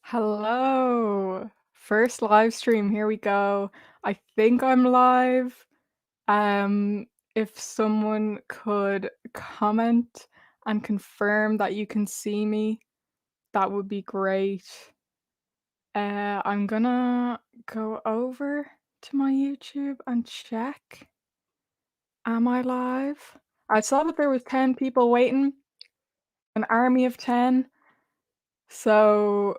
Hello. First live stream. Here we go. I think I'm live. Um, if someone could comment and confirm that you can see me, that would be great. I'm gonna go over to my YouTube and check. Am I live? I saw that there was 10 people waiting, an army of 10. So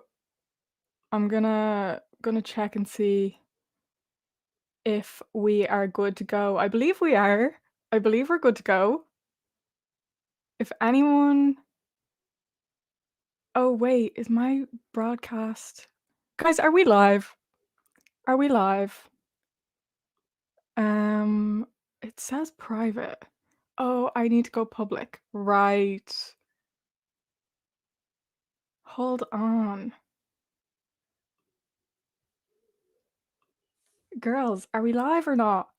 I'm gonna check and see if we are good to go. I believe we are. I believe we're good to go. If anyone Oh, wait, is my broadcast Guys, are we live? Are we live? Um, it says private. Oh, I need to go public. Right. Hold on. Girls, are we live or not?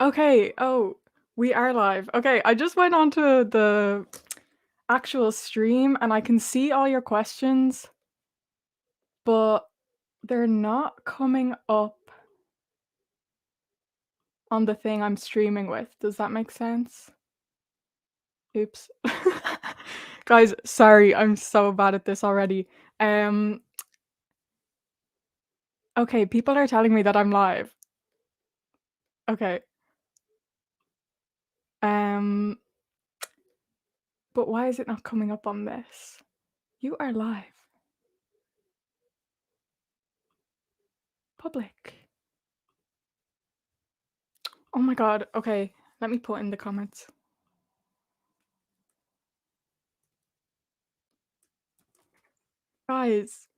Okay, oh, we are live. Okay, I just went onto the actual stream and I can see all your questions, but they're not coming up on the thing I'm streaming with. Does that make sense? Oops. Guys, sorry, I'm so bad at this already. Um, okay, people are telling me that I'm live. Okay. Um, but why is it not coming up on this? You are live. Public. Oh my god, okay. Let me put in the comments. Guys,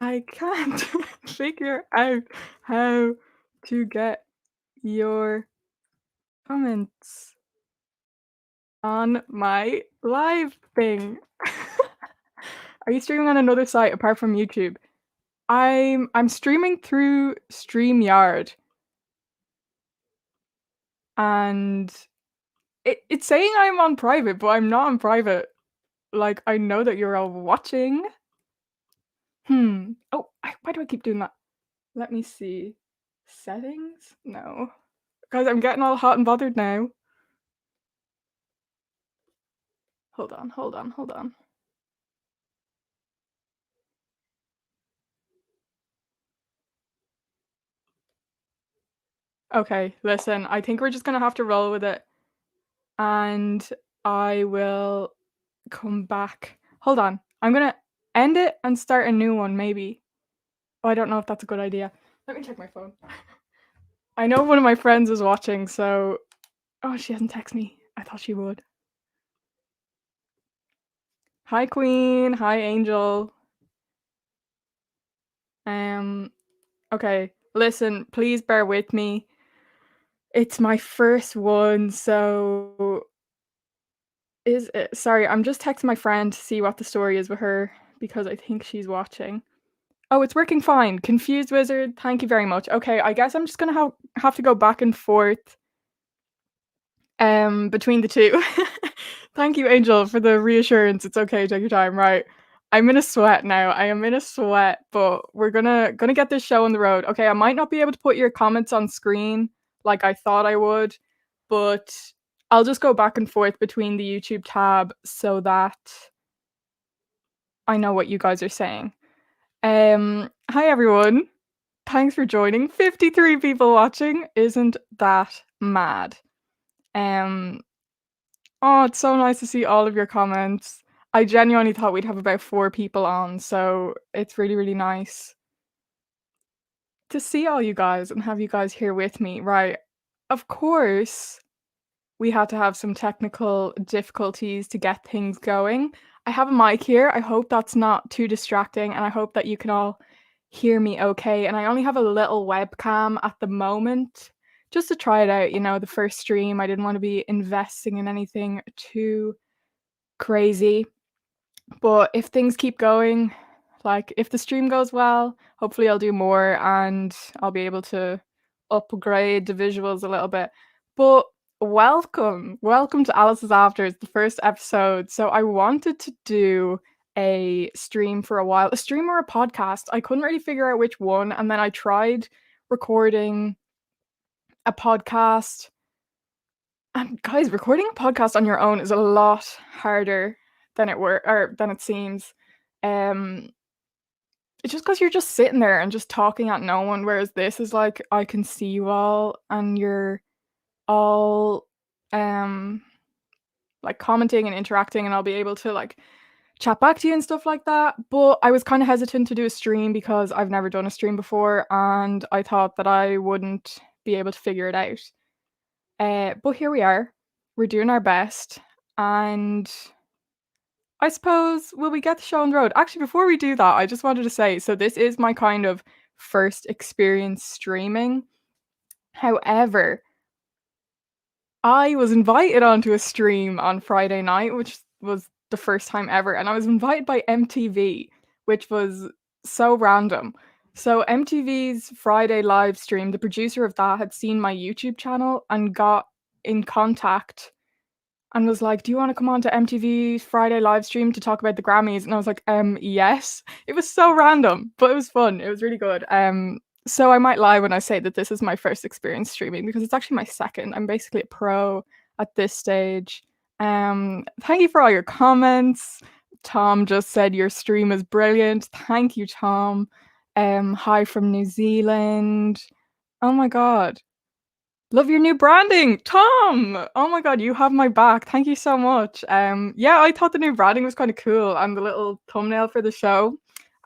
I can't figure out how to get your comments on my live thing. Are you streaming on another site apart from YouTube? I'm streaming through StreamYard. And it's saying I'm on private, but I'm not on private. Like, I know that you're all watching. Oh, why do I keep doing that? Let me see. Settings? No. Guys, I'm getting all hot and bothered now. Hold on, hold on, hold on. Okay, listen, I think we're just gonna have to roll with it. And I will come back. Hold on. I'm gonna end it and start a new one, maybe. Oh, I don't know if that's a good idea. Let me check my phone. I know one of my friends is watching, so oh, she hasn't texted me. I thought she would. Hi, Queen. Hi, Angel. Okay. Listen, please bear with me. It's my first one, so is it sorry, I'm just texting my friend to see what the story is with her because I think she's watching. Oh, it's working fine. Confused Wizard, thank you very much. Okay, I guess I'm just gonna have to go back and forth between the two. Thank you, Angel, for the reassurance. It's okay, take your time. Right. I'm in a sweat now. I am in a sweat, but we're gonna get this show on the road. Okay, I might not be able to put your comments on screen like I thought I would, but I'll just go back and forth between the YouTube tab so that I know what you guys are saying. Hi everyone. Thanks for joining. 53 people watching. Isn't that mad? Um Oh, it's so nice to see all of your comments. I genuinely thought we'd have about 4 people on, so it's really, really nice to see all you guys and have you guys here with me. Right. Of course, we had to have some technical difficulties to get things going. I have a mic here. I hope that's not too distracting, and I hope that you can all hear me okay. And I only have a little webcam at the moment just to try it out. You know, the first stream, I didn't want to be investing in anything too crazy. But if things keep going, like if the stream goes well, hopefully I'll do more and I'll be able to upgrade the visuals a little bit. But welcome to Alice's After. It's the first episode. So I wanted to do a stream for a while. A stream or a podcast. I couldn't really figure out which one, and then I tried recording a podcast. And guys, recording a podcast on your own is a lot harder than it seems. Um, it's just because you're just sitting there and just talking at no one, whereas this is like I can see you all and you're all like commenting and interacting, and I'll be able to like chat back to you and stuff like that. But I was kind of hesitant to do a stream because I've never done a stream before, and I thought that I wouldn't be able to figure it out. But here we are. We're doing our best, and I suppose will we get the show on the road? Actually, before we do that, I just wanted to say, so this is my kind of first experience streaming. However, I was invited onto a stream on Friday night, which was the first time ever, and I was invited by MTV, which was so random. So MTV's Friday live stream, the producer of that had seen my YouTube channel and got in contact and was like, "Do you want to come on to MTV's Friday live stream to talk about the Grammys?" And I was like, yes. It was so random, but it was fun. It was really good. So I might lie when I say that this is my first experience streaming because it's actually my second. I'm basically a pro at this stage. Thank you for all your comments. Tom just said your stream is brilliant. Thank you, Tom. Hi from New Zealand. Oh my god. Love your new branding, Tom. Oh my god, you have my back. Thank you so much. Yeah, I thought the new branding was kind of cool, and the little thumbnail for the show,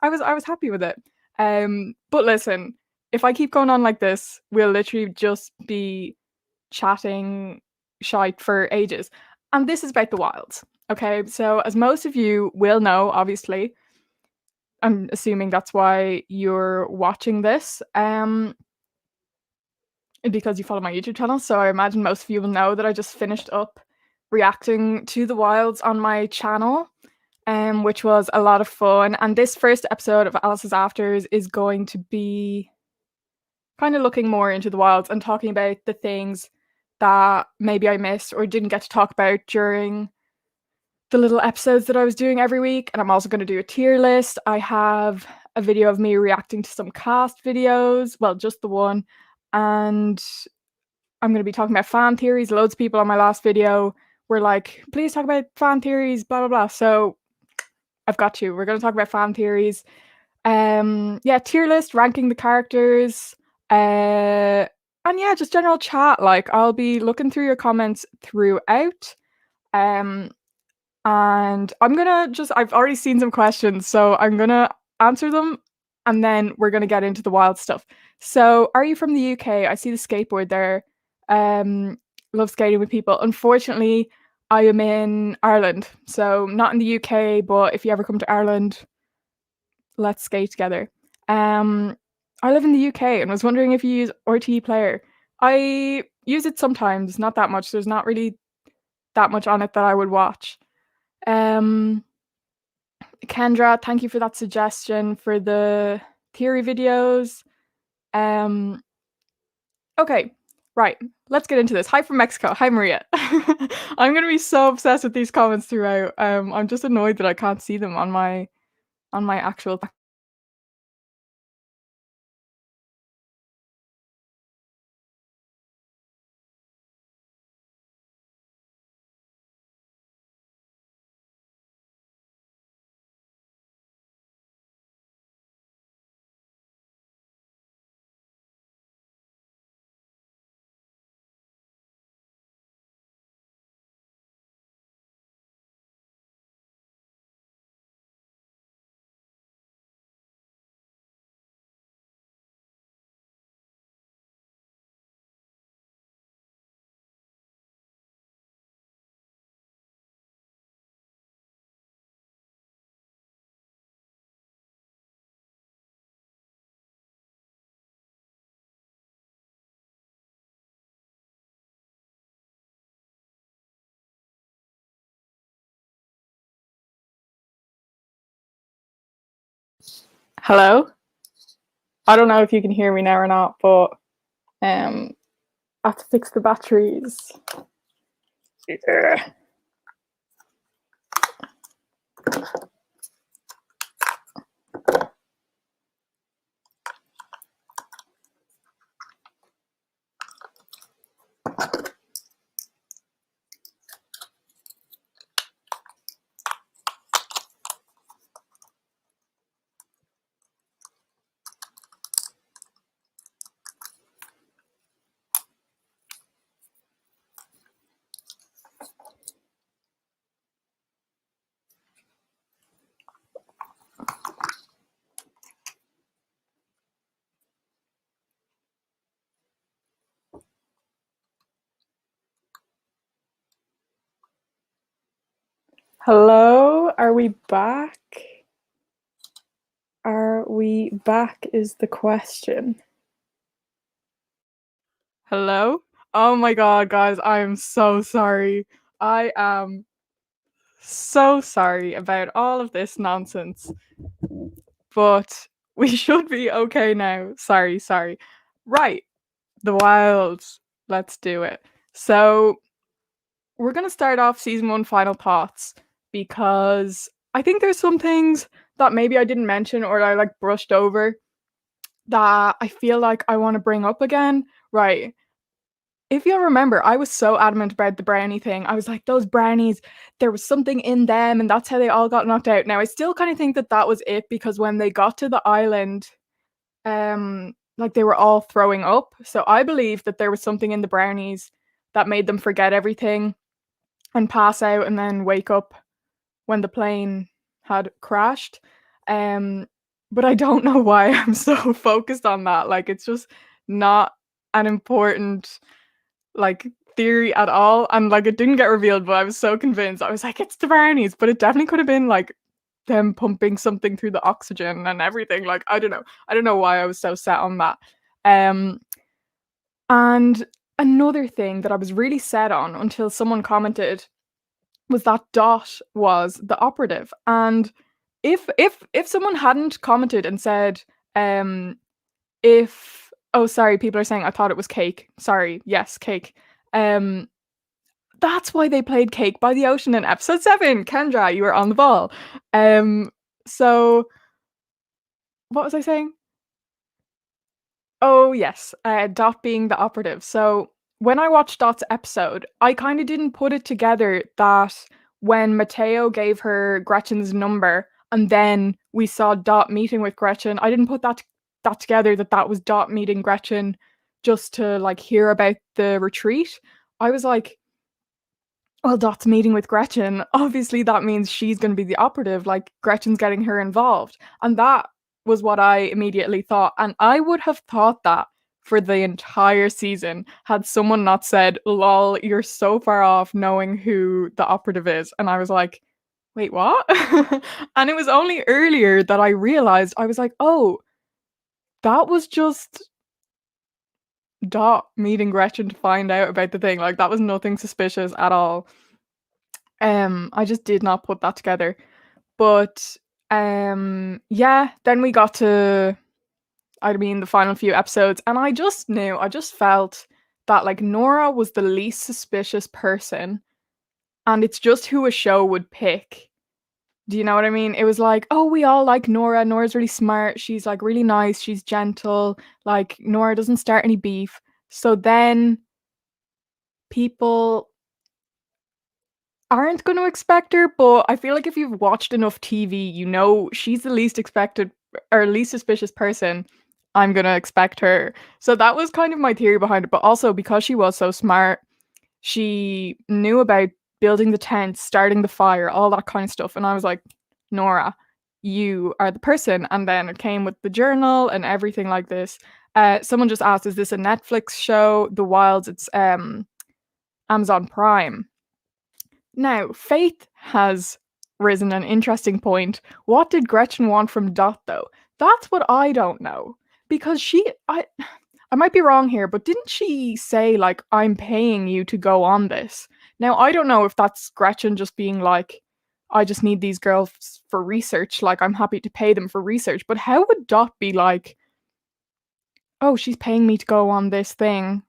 I was happy with it. But listen, if I keep going on like this, we'll literally just be chatting shite for ages. And this is about the wilds. Okay, so as most of you will know, obviously, I'm assuming that's why you're watching this. Because you follow my YouTube channel, so I imagine most of you will know that I just finished up reacting to the wilds on my channel, which was a lot of fun. And this first episode of Alice's Afters is going to be kind of looking more into the wilds and talking about the things that maybe I missed or didn't get to talk about during the little episodes that I was doing every week. And I'm also going to do a tier list. I have a video of me reacting to some cast videos, well, just the one, and I'm going to be talking about fan theories. Loads of people on my last video were like, please talk about fan theories, blah, blah, blah. So I've got you. We're going to talk about fan theories. Yeah, tier list, ranking the characters. And yeah, just general chat. Like, I'll be looking through your comments throughout. And I'm going to I've already seen some questions, so I'm going to answer them. And then we're going to get into the wild stuff. So, are you from the UK? I see the skateboard there. Love skating with people. Unfortunately, I am in Ireland, so not in the UK, but if you ever come to Ireland, let's skate together. I live in the UK and was wondering if you use RTE Player. I use it sometimes, not that much. There's not really that much on it that I would watch. Kendra, thank you for that suggestion for the theory videos. Okay, right. Let's get into this. Hi from Mexico. Hi, Maria. I'm gonna be so obsessed with these comments throughout. I'm just annoyed that I can't see them on my actual. Hello. I don't know if you can hear me now or not, but I have to fix the batteries. Yeah. Hello, are we back? Are we back is the question. Hello? Oh my god, guys, I am so sorry. I am so sorry about all of this nonsense, but we should be okay now. Sorry. Right, the wilds. Let's do it. So, we're going to start off season 1 final thoughts because I think there's some things that maybe I didn't mention or I like brushed over that I feel like I want to bring up again. Right. If you'll remember, I was so adamant about the brownie thing. I was like, those brownies, there was something in them, and that's how they all got knocked out. Now, I still kind of think that that was it because when they got to the island, like they were all throwing up. So I believe that there was something in the brownies that made them forget everything and pass out and then wake up when the plane had crashed. Um, but I don't know why I'm so focused on that. Like, it's just not an important like theory at all. And like, it didn't get revealed, but I was so convinced. I was like, it's the brownies, but it definitely could have been like them pumping something through the oxygen and everything. Like, I don't know. I don't know why I was so set on that. Um, and another thing that I was really set on until someone commented was that Dot was the operative. And if someone hadn't commented and said, if oh sorry, people are saying I thought it was Cake. Sorry, yes, Cake. Um that's why they played Cake by the Ocean in episode 7. Kendra, you were on the ball. So what was I saying? Oh, yes, Dot being the operative. So when I watched Dot's episode, I kind of didn't put it together that when Mateo gave her Gretchen's number and then we saw Dot meeting with Gretchen, I didn't put that together that that was Dot meeting Gretchen just to like hear about the retreat. I was like, well, Dot's meeting with Gretchen. Obviously, that means she's going to be the operative. Like, Gretchen's getting her involved. And that was what I immediately thought. And I would have thought that for the entire season had someone not said, lol, you're so far off knowing who the operative is. And I was like, wait, what? And it was only earlier that I realized, I was like, oh, that was just Dot meeting Gretchen to find out about the thing. Like, that was nothing suspicious at all. I just did not put that together. But yeah, then we got to I mean the final few episodes and I just knew, I just felt that like Nora was the least suspicious person and it's just who a show would pick. Do you know what I mean? It was like, oh, we all like Nora. Nora's really smart. She's like really nice. She's gentle. Like Nora doesn't start any beef. So then people aren't going to expect her, but I feel like if you've watched enough TV, you know she's the least expected or least suspicious person. I'm going to expect her. So that was kind of my theory behind it, but also because she was so smart, she knew about building the tent, starting the fire, all that kind of stuff. And I was like, Nora, you are the person. And then it came with the journal and everything like this. Someone just asked, is this a Netflix show? The Wilds, it's Amazon Prime. Now, Faith has risen an interesting point. What did Gretchen want from Dot though? That's what I don't know. Because I might be wrong here, but didn't she say like I'm paying you to go on this? Now, I don't know if that's Gretchen just being like I just need these girls for research, like I'm happy to pay them for research, but how would Dot be like, "Oh, she's paying me to go on this thing."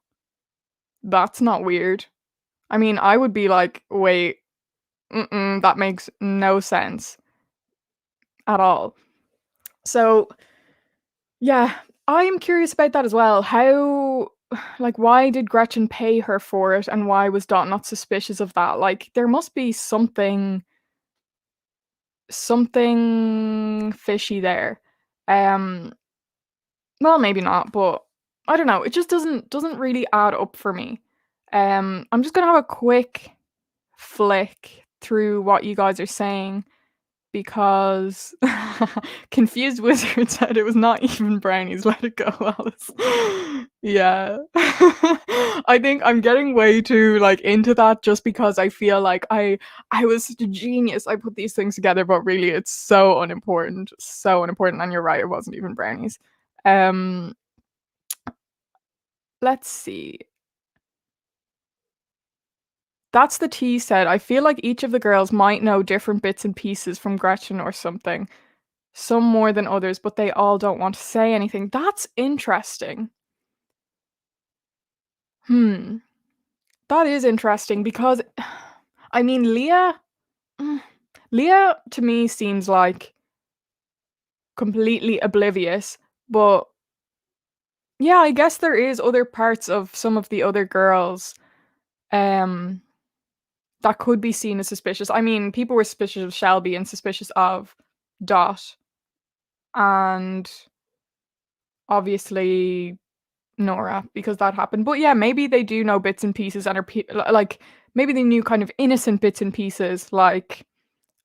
That's not weird. I mean, I would be like, "Wait, that makes no sense at all." So, yeah, I'm curious about that as well. How, like, why did Gretchen pay her for it, and why was Dot not suspicious of that? Like, there must be something fishy there. Um, well, maybe not, but I don't know. It just doesn't really add up for me. I'm just gonna have a quick flick through what you guys are saying. because Confused Wizard said it was not even brownies, let it go, Alice. Yeah. I think I'm getting way too, like, into that just because I feel like I was such a genius, I put these things together, but really it's so unimportant, and you're right, it wasn't even brownies. Um, let's see. That's the T said, "I feel like each of the girls might know different bits and pieces from Gretchen or something. Some more than others, but they all don't want to say anything." That's interesting. Hmm. That is interesting because I mean, mm, Leah to me seems like completely oblivious, but yeah, I guess there is other parts of some of the other girls, um, that could be seen as suspicious. I mean, people were suspicious of Shelby and suspicious of Dot and obviously Nora because that happened. But yeah, maybe they do know bits and pieces and are like maybe they knew kind of innocent bits and pieces like,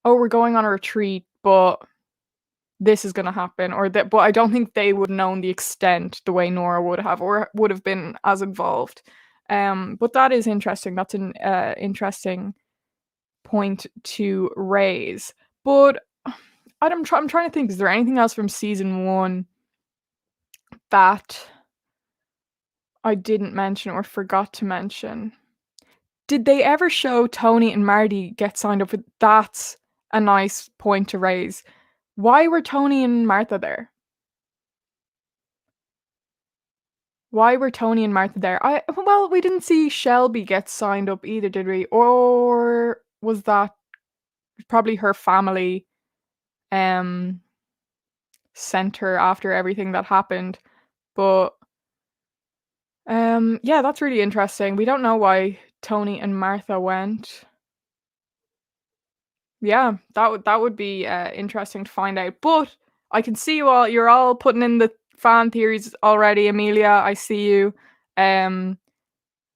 oh, we're going on a retreat, but this is going to happen or that, but I don't think they would have known the extent the way Nora would have or would have been as involved. But that is interesting. That's an interesting point to raise. But I'm trying to think, is there anything else from season 1 that I didn't mention or forgot to mention? Did they ever show Tony and Marty get signed up for that's a nice point to raise. Why were Tony and Martha there? Why were Tony and Martha there? Well, we didn't see Shelby get signed up either, did we? Or was that probably her family um sent her after everything that happened? But yeah, that's really interesting. We don't know why Tony and Martha went. Yeah, that would be, interesting to find out, but I can see you're all putting in the fan theories already, Amelia, I see you. Um,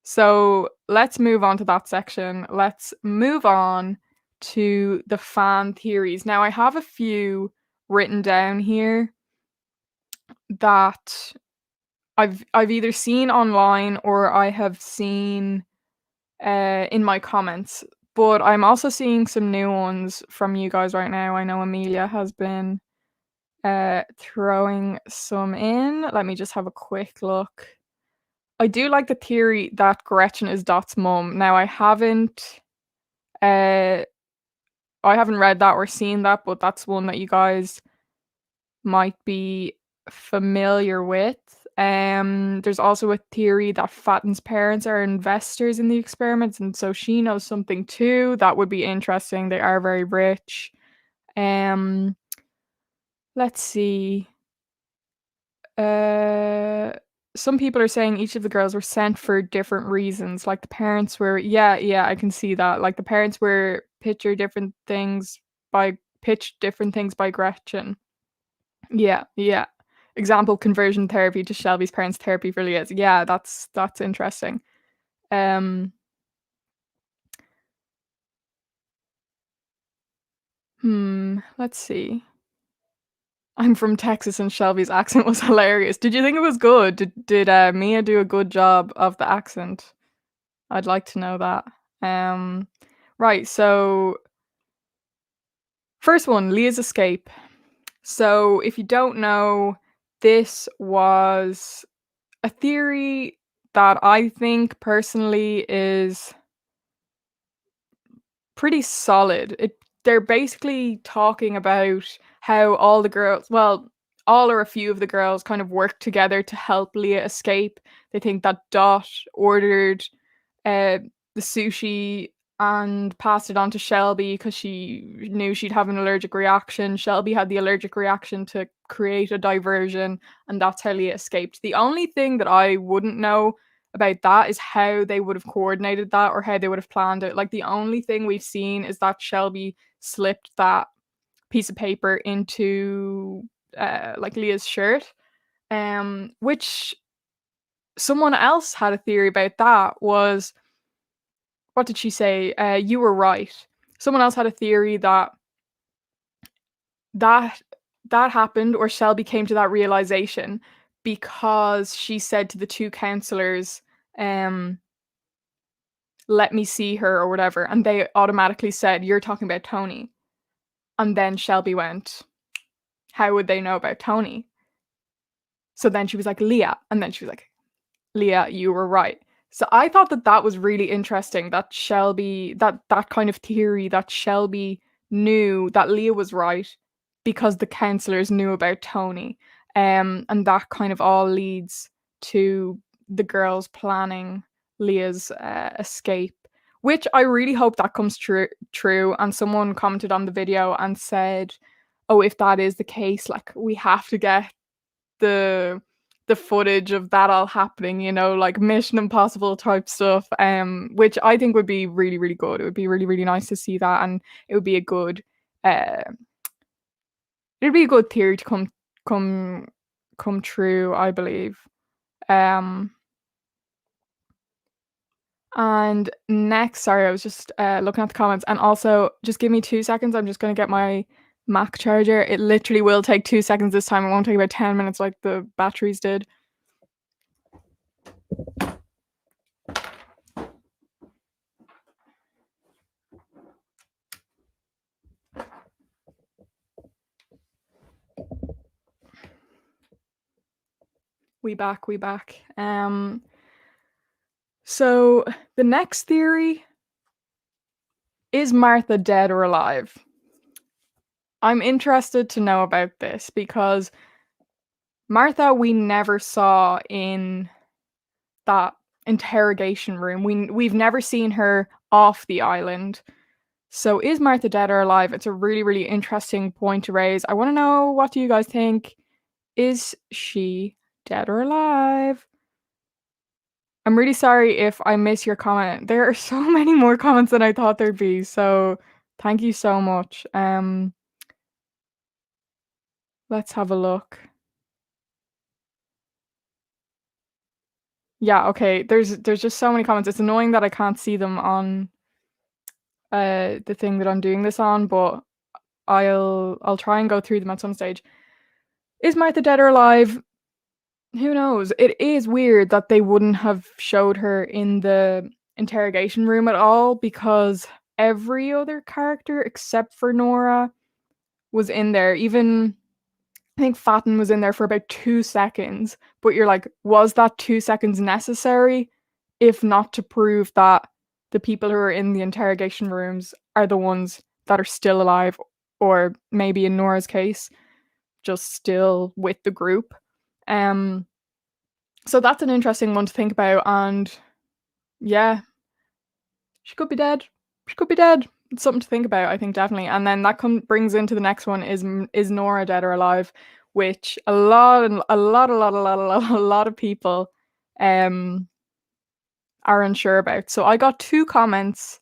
so let's move on to that section. Let's move on to the fan theories. Now, I have a few written down here that I've either seen online or I have seen in my comments. But I'm also seeing some new ones from you guys right now. I know Amelia has been throwing some in. Let me just have a quick look. I do like the theory that Gretchen is Dot's mum. Now uh I haven't read that or seen that, but that's one that you guys might be familiar with. There's also a theory that Fatten's parents are investors in the experiments, and so she knows something too. That would be interesting. They are very rich. Um, let's see. Uh, some people are saying each of the girls were sent for different reasons. Like the parents were, yeah, yeah, I can see that. Like the parents were pitched different things by Gretchen. Yeah, yeah. Example, conversion therapy to Shelby's parents' therapy for Leah's. Yeah, that's interesting. Um, let's see. I'm from Texas and Shelby's accent was hilarious. Did you think it was good? Did Mia do a good job of the accent? I'd like to know that. Um, right, so first one, Leah's escape. So if you don't know, this was a theory that I think personally is pretty solid. They're basically talking about how all the girls, well, all or a few of the girls kind of work together to help Leah escape. They think that Dot ordered uh, the sushi and passed it on to Shelby because she knew she'd have an allergic reaction. Shelby had the allergic reaction to create a diversion, and that's how Leah escaped. The only thing that I wouldn't know about that is how they would have coordinated that or how they would have planned it. Like the only thing we've seen is that Shelby slipped that piece of paper into like Leah's shirt. Which someone else had a theory about that was what did she say? You were right. Someone else had a theory that that that happened, or Shelby came to that realization because she said to the two counselors, um, let me see her or whatever, and they automatically said, you're talking about Tony. And then Shelby went, how would they know about Tony? So then she was like, Leah. And then she was like, Leah, you were right. So I thought that that was really interesting, that Shelby, that kind of theory, that Shelby knew that Leah was right because the counselors knew about Tony. And that kind of all leads to the girls planning Leah's escape, which I really hope that comes true. And someone commented on the video and said, oh, if that is the case, like, we have to get the the footage of that all happening, like Mission Impossible type stuff, which I think would be really, really good. It would be really, really nice to see that, and it would be a good, uh, it'd be a good theory to come come true, I believe. Um, and next, sorry, I was just looking at the comments, and also just give me 2 seconds. I'm just gonna get my Mac charger. It literally will take 2 seconds this time. It won't take about 10 minutes like the batteries did. We back, we back. So the next theory is Martha dead or alive? I'm interested to know about this because Martha we never saw in that interrogation room. We've never seen her off the island. So is Martha dead or alive? It's a really, really interesting point to raise. I want to know, what do you guys think? Is she dead or alive? I'm really sorry if I miss your comment. There are so many more comments than I thought there'd be, so thank you so much. Let's have a look. Yeah, okay. There's just so many comments. It's annoying that I can't see them on the thing that I'm doing this on, but I'll try and go through them at some stage. Is Martha dead or alive? Who knows? It is weird that they wouldn't have showed her in the interrogation room at all, because every other character except for Nora was in there. Even I think Fatten was in there for about 2 seconds, but you're like, was that 2 seconds necessary? If not to prove that the people who are in the interrogation rooms are the ones that are still alive, or maybe in Nora's case, just still with the group. Um, so that's an interesting one to think about, and yeah, she could be dead. She could be dead. It's something to think about, I think, definitely. And then that brings into the next one: is Nora dead or alive? Which a lot of people um are unsure about. So I got 2 comments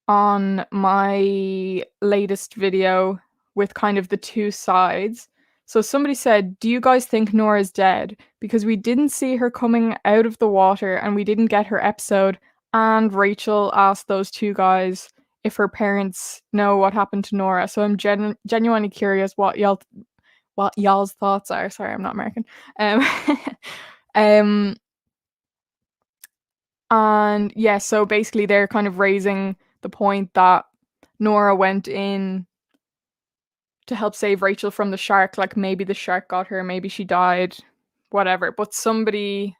on my latest video with kind of the 2 sides. So somebody said, "Do you guys think Nora's dead? Because we didn't see her coming out of the water and we didn't get her episode." And Rachel asked those 2 guys if her parents know what happened to Nora. So I'm genuinely curious what y'all's thoughts are. Sorry, I'm not American. Um, um, and yeah, so basically they're kind of raising the point that Nora went in to help save Rachel from the shark. Like, maybe the shark got her, maybe she died, whatever. But somebody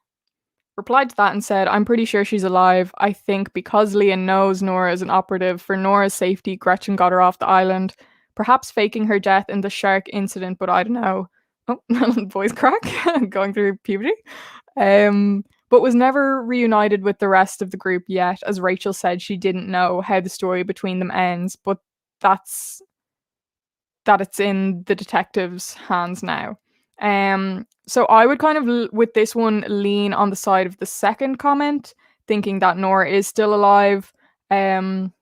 replied to that and said, I'm pretty sure she's alive. I think because Leah knows Nora is an operative, for Nora's safety, Gretchen got her off the island, perhaps faking her death in the shark incident, but I don't know. Oh, voice crack, going through puberty. But was never reunited with the rest of the group yet. As Rachel said, she didn't know how the story between them ends, but that's that it's in the detective's hands now. So I would kind of, with this one, lean on the side of the second comment, thinking that Nora is still alive. Um,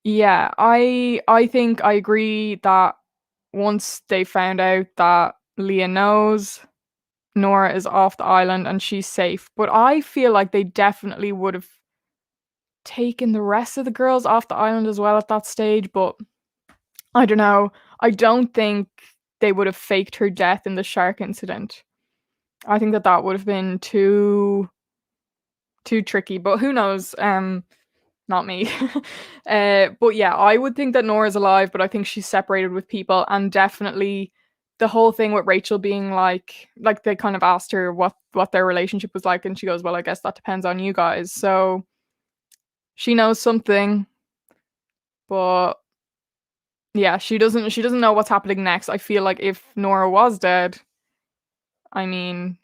yeah, I think I agree that once they found out that Leah knows, Nora is off the island and she's safe. But I feel like they definitely would have taken the rest of the girls off the island as well at that stage. But I don't know. I don't think they would have faked her death in the shark incident. I think that that would have been too tricky, but who knows? Not me. But yeah, I would think that Nora's alive, but I think she's separated with people, and definitely the whole thing with Rachel being like they kind of asked her what their relationship was like, and she goes, "Well, I guess that depends on you guys." So she knows something, but yeah, she doesn't know what's happening next. I feel like if Nora was dead, I mean,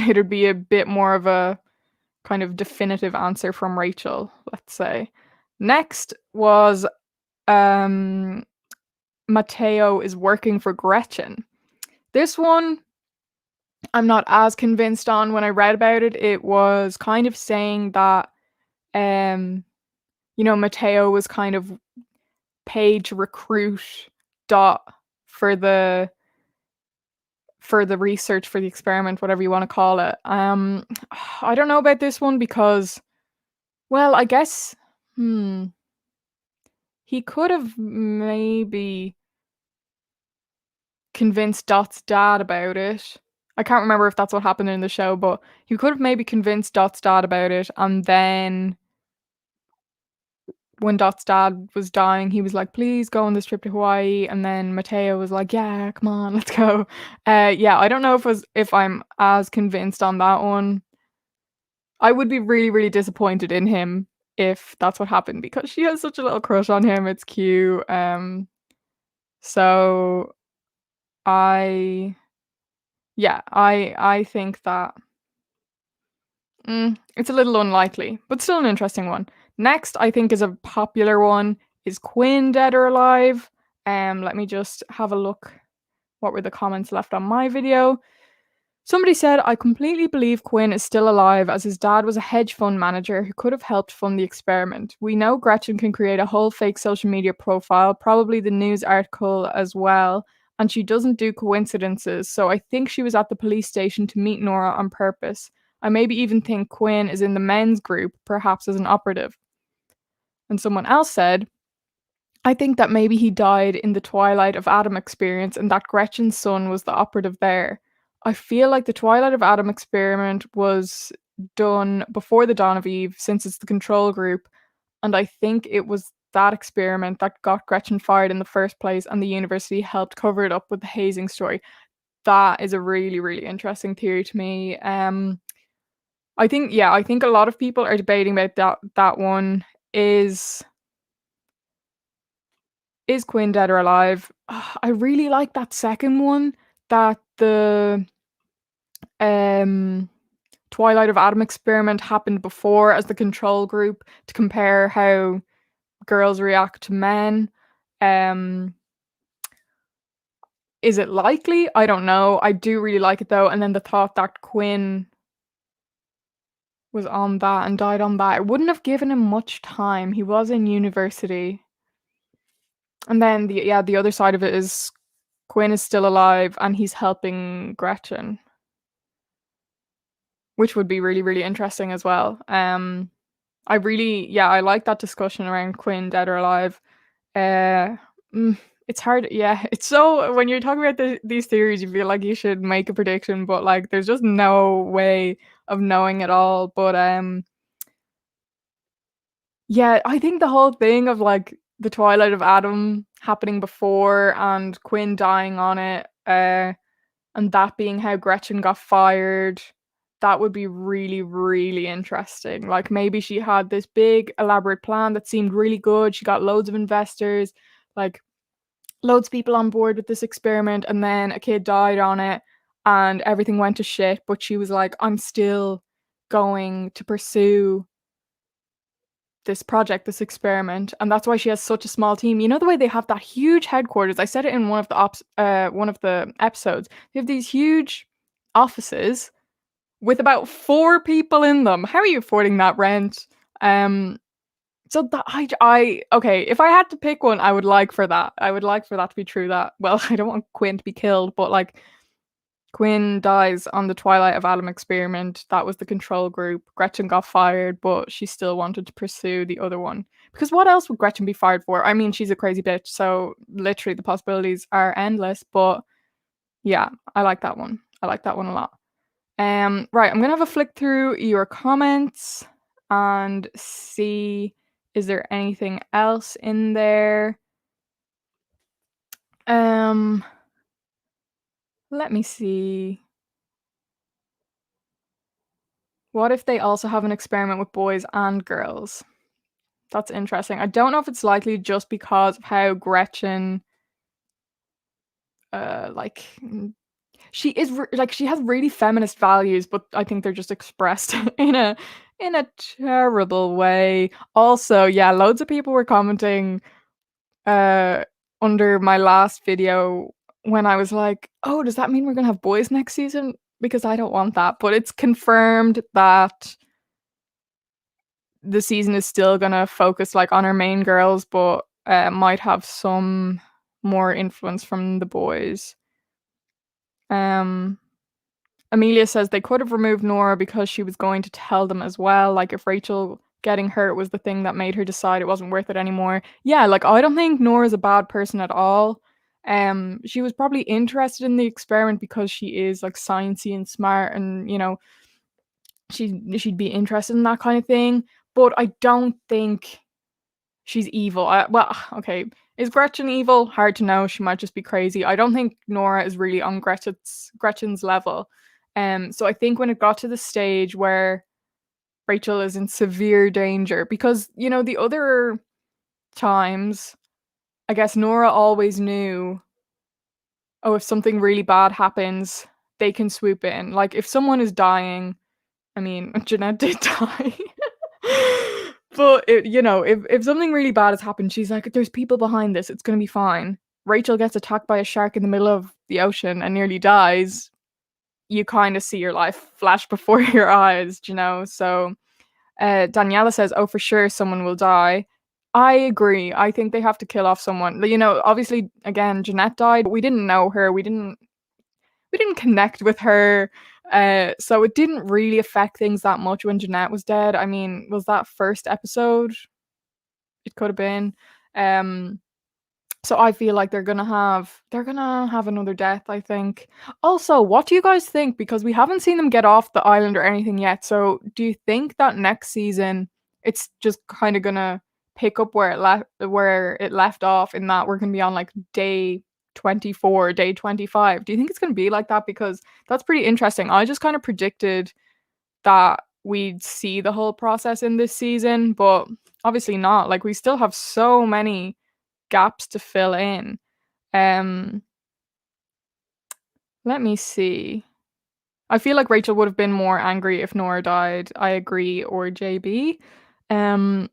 it'd be a bit more of a kind of definitive answer from Rachel, let's say. Next was um Matteo is working for Gretchen. This one I'm not as convinced on. When I read about it, it was kind of saying that um Matteo was kind of paid to recruit Dot for the research for the experiment, whatever you want to call it. I don't know about this one because, well, I guess he could have maybe convinced Dot's dad about it. I can't remember if that's what happened in the show, but he could have maybe convinced Dot's dad about it, and then when Dot's dad was dying, he was like, "Please go on this trip to Hawaii," and then Mateo was like, "Yeah, come on, let's go." Yeah, I don't know if I'm as convinced on that one. I would be really, really disappointed in him if that's what happened because she has such a little crush on him. It's cute. So I yeah, I think that it's a little unlikely, but still an interesting one. Next, I think is a popular one. Is Quinn dead or alive? Let me just have a look. What were the comments left on my video? Somebody said, I completely believe Quinn is still alive as his dad was a hedge fund manager who could have helped fund the experiment. We know Gretchen can create a whole fake social media profile, probably the news article as well, and she doesn't do coincidences, so I think she was at the police station to meet Nora on purpose. I maybe even think Quinn is in the men's group, perhaps as an operative. And someone else said, I think that maybe he died in the Twilight of Adam experience and that Gretchen's son was the operative there. I feel like the Twilight of Adam experiment was done before the Dawn of Eve since it's the control group, and I think it was that experiment that got Gretchen fired in the first place and the university helped cover it up with the hazing story. That is a really, really interesting theory to me. I think a lot of people are debating about that one. Is is Quinn dead or alive? I really like that second one, that the um, Twilight of Adam experiment happened before as the control group to compare how girls react to men. Um, is it likely? I don't know. I do really like it though. And then the thought that Quinn was on that and died on that, it wouldn't have given him much time. He was in university. And then the other side of it is Quinn is still alive and he's helping Gretchen, which would be really, really interesting as well. I like that discussion around Quinn dead or alive. Uh, it's hard. Yeah, it's so when you're talking about these theories, you feel like you should make a prediction, but like there's just no way of knowing it all. But yeah, I think the whole thing of like the Twilight of Adam happening before and Quinn dying on it, and that being how Gretchen got fired, that would be really, really interesting. Like maybe she had this big elaborate plan that seemed really good. She got loads of investors, like loads of people on board with this experiment, and then a kid died on it and everything went to shit. But she was like, I'm still going to pursue this project, this experiment, and that's why she has such a small team. You know the way they have that huge headquarters. I said it in one of the episodes. They have these huge offices with about 4 people in them. How are you affording that rent? Um, so that I okay, if I had to pick one, I would like for that. I would like for that to be true. That well, I don't want Quinn to be killed, but like Quinn dies on the Twilight of Adam experiment. That was the control group. Gretchen got fired, but she still wanted to pursue the other one. Because what else would Gretchen be fired for? I mean, she's a crazy bitch, so literally the possibilities are endless. But yeah, I like that one. I like that one a lot. Right, I'm gonna have a flick through your comments and see is there anything else in there. Um, Let me see. What if they also have an experiment with boys and girls? That's interesting. I don't know if it's likely just because of how Gretchen, like, she is like she has really feminist values, but I think they're just expressed in a terrible way. Also, yeah, loads of people were commenting uh under my last video when I was like, "Oh, does that mean we're gonna have boys next season?" Because I don't want that, but it's confirmed that the season is still gonna focus like on our main girls, but might have some more influence from the boys. Um, Amelia says they could have removed Nora because she was going to tell them as well. Like if Rachel getting hurt was the thing that made her decide it wasn't worth it anymore. Yeah, like I don't think Nora's a bad person at all. She was probably interested in the experiment because she is like sciencey and smart, and she'd be interested in that kind of thing. But I don't think she's evil. Well, okay. Is Gretchen evil? Hard to know. She might just be crazy. I don't think Nora is really on Gretchen's level. So I think when it got to the stage where Rachel is in severe danger, because the other times, I guess Nora always knew, oh, if something really bad happens, they can swoop in. Like if someone is dying, I mean, Jeanette did die. But if something really bad has happened, she's like, "There's people behind this. It's gonna be fine." Rachel gets attacked by a shark in the middle of the ocean and nearly dies. You kind of see your life flash before your eyes, So Daniela says, "Oh, for sure, someone will die." I agree. I think they have to kill off someone. Obviously, again, Jeanette died, but we didn't know her. We didn't connect with her. So it didn't really affect things that much when Jeanette was dead. I mean, was that first episode? It could have been. Um, so I feel like they're gonna have another death, I think. Also, what do you guys think? Because we haven't seen them get off the island or anything yet. So do you think that next season it's just kind of gonna pick up where it left off, in that we're gonna be on like day 24, day 25? Do you think it's gonna be like that? Because that's pretty interesting. I just kind of predicted that we'd see the whole process in this season, but obviously not. Like we still have so many gaps to fill in. Um, Let me see. I feel like Rachel would have been more angry if Nora died. I agree, or JB. Um,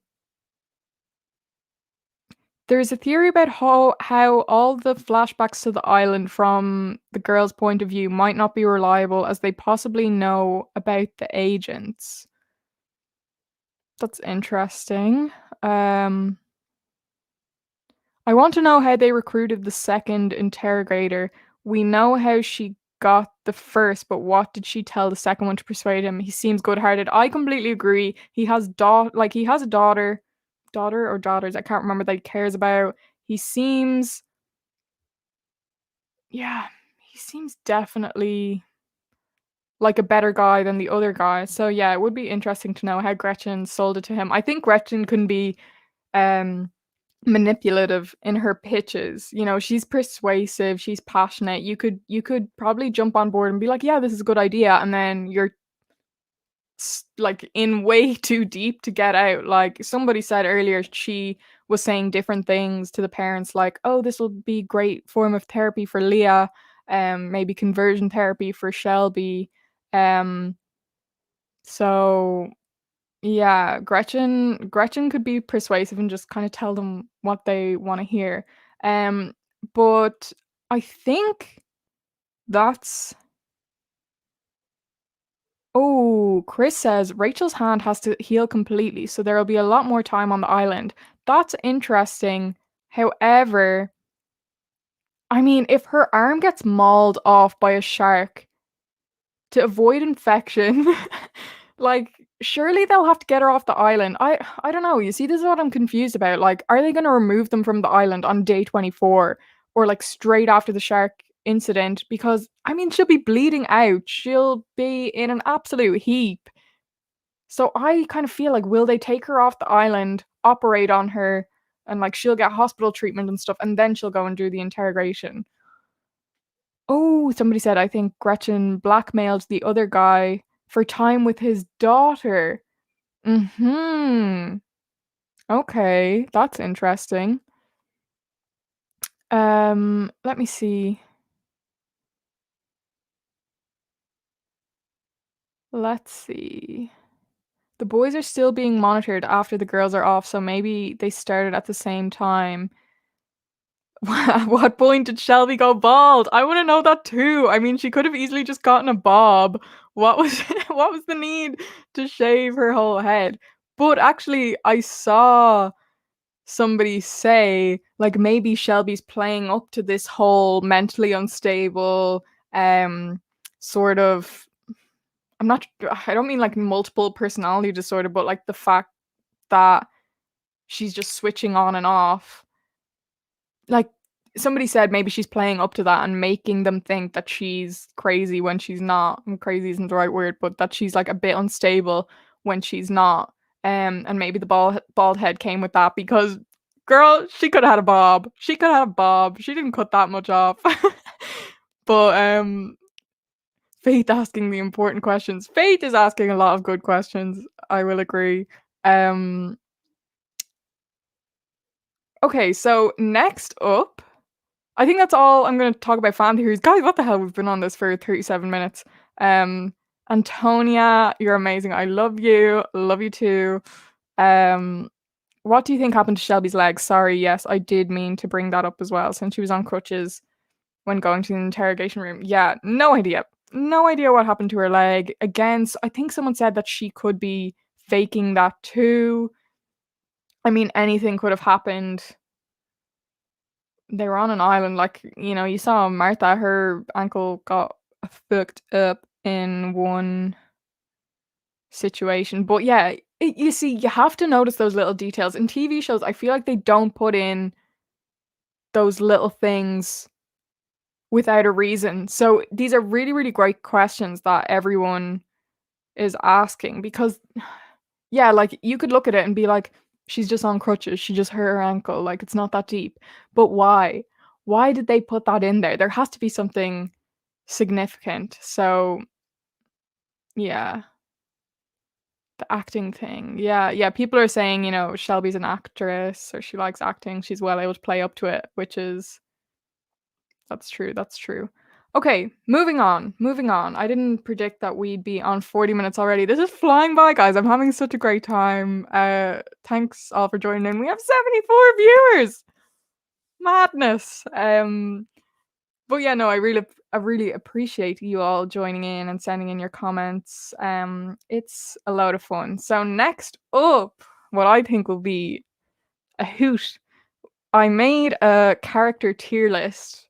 there's a theory about how all the flashbacks to the island from the girl's point of view might not be reliable, as they possibly know about the agents. That's interesting. Um, I want to know how they recruited the second interrogator. We know how she got the first, but what did she tell the second one to persuade him? He seems good-hearted. I completely agree. He has a daughter or daughters, I can't remember, that he cares about. He seems yeah, he seems definitely like a better guy than the other guy. So yeah, it would be interesting to know how Gretchen sold it to him. I think Gretchen can be um manipulative in her pitches. She's persuasive, she's passionate. You could probably jump on board and be like, "Yeah, this is a good idea," and then you're like in way too deep to get out. Like somebody said earlier, she was saying different things to the parents like, "Oh, this will be great form of therapy for Leah, maybe conversion therapy for Shelby." Um so yeah, Gretchen could be persuasive and just kind of tell them what they want to hear. Um, but I think that's oh, Chris says Rachel's hand has to heal completely, so there'll be a lot more time on the island. That's interesting. However, I mean, if her arm gets mauled off by a shark, To avoid infection. Like, surely they'll have to get her off the island. I don't know, you see, this is what I'm confused about, like, are they gonna remove them from the island on day 24 or, like, straight after the shark incident? Because, I mean, she'll be bleeding out, she'll be in an absolute heap. So I kind of feel like, will they take her off the island, operate on her, and, like, she'll get hospital treatment and stuff, and then she'll go and do the interrogation? Oh, somebody said, I think Gretchen blackmailed the other guy for time with his daughter. Mhm. Okay, that's interesting. Let me see. Let's see. The boys are still being monitored after the girls are off, so maybe they started at the same time. At what point did Shelby go bald? I wanna know that too. I mean, she could have easily just gotten a bob. What was what was the need to shave her whole head? But actually, I saw somebody say, like, maybe Shelby's playing up to this whole mentally unstable, um, sort of I'm not I don't mean like multiple personality disorder, but like the fact that she's just switching on and off. Like, somebody said maybe she's playing up to that and making them think that she's crazy when she's not, and crazy isn't the right word, but that she's, like, a bit unstable when she's not, and maybe the bald head came with that because, girl, she coulda had a bob. She coulda had a bob. She didn't cut that much off. But, Faith asking the important questions. Faith is asking a lot of good questions, I will agree. Um, okay, so next up, I think that's all I'm gonna talk about fan theories. Guys, what the hell? We've been on this for 37 minutes. Um, Antonia, you're amazing. I love you. Love you too. Um, what do you think happened to Shelby's leg? Sorry, yes, I did mean to bring that up as well, since she was on crutches when going to the interrogation room. Yeah, no idea. No idea what happened to her leg. Again, I think someone said that she could be faking that too. I mean, anything could have happened. They were on an island, like, you saw Martha, her ankle got fucked up in one situation. But yeah, you see, you have to notice those little details. In TV shows, I feel like they don't put in those little things without a reason. So these are really, really great questions that everyone is asking because, yeah, like, you could look at it and be like, she's just on crutches, she just hurt her ankle, like, it's not that deep. But why? Why did they put that in there? There has to be something significant. So, yeah, the acting thing. Yeah, yeah, people are saying, Shelby's an actress or she likes acting, she's well able to play up to it, which is that's true, that's true. Okay, moving on, moving on. I didn't predict that we'd be on 40 minutes already. This is flying by, guys. I'm having such a great time. Thanks all for joining in. We have 74 viewers. Madness. But yeah, no, I really appreciate you all joining in and sending in your comments. It's a lot of fun. So next up, what I think will be a hoot. I made a character tier list.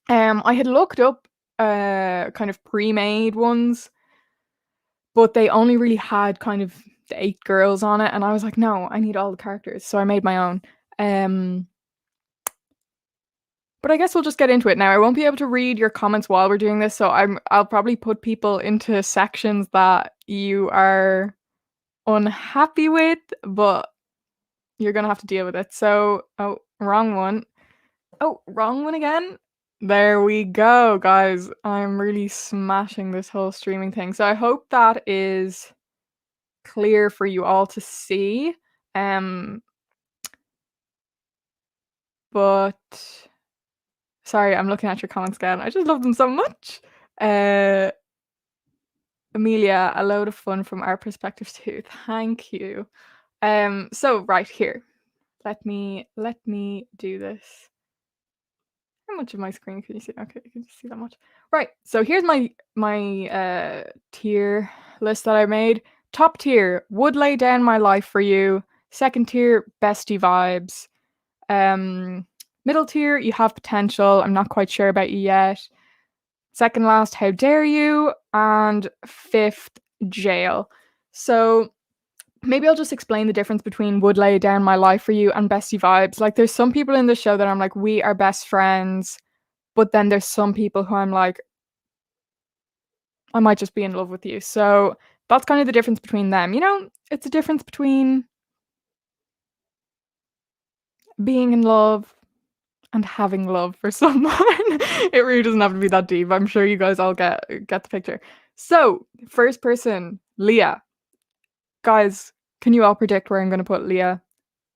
I had looked up kind of pre-made ones, but they only really had kind of the 8 girls on it, and I was like, "No, I need all the characters." So I made my own. Um, but I guess we'll just get into it now. I won't be able to read your comments while we're doing this, so I'll probably put people into sections that you are unhappy with, but you're gonna have to deal with it. So, oh, wrong one. Oh, wrong one again. There we go, guys. I'm really smashing this whole streaming thing. So I hope that is clear for you all to see. Um, but sorry, I'm looking at your comments again. I just love them so much. Uh, Amelia, a load of fun from our perspectives too. Thank you. So right here, let me do this. How much of my screen can you see? Okay, you can see that much. Right. So here's my tier list that I made. Top tier, would lay down my life for you. Second tier, bestie vibes. Middle tier, you have potential. I'm not quite sure about you yet. Second last, how dare you? And fifth, jail. So maybe I'll just explain the difference between would lay down my life for you and bestie vibes. Like, there's some people in the show that I'm like, we are best friends. But then there's some people who I'm like, I might just be in love with you. So that's kind of the difference between them. It's a difference between being in love and having love for someone. It really doesn't have to be that deep. I'm sure you guys all get the picture. So, first person, Leah. Guys, can you all predict where I'm going to put Leah?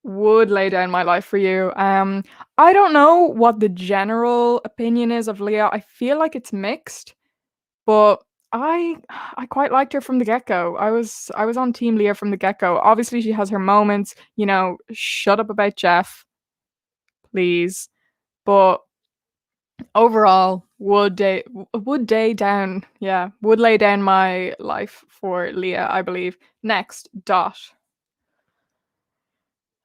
Would lay down my life for you. I don't know what the general opinion is of Leah. I feel like it's mixed, but I quite liked her from the get-go. I was on team Leah from the get-go. Obviously she has her moments, shut up about Jeff, please. But overall, would lay down my life for Leah, I believe. Next, Dot.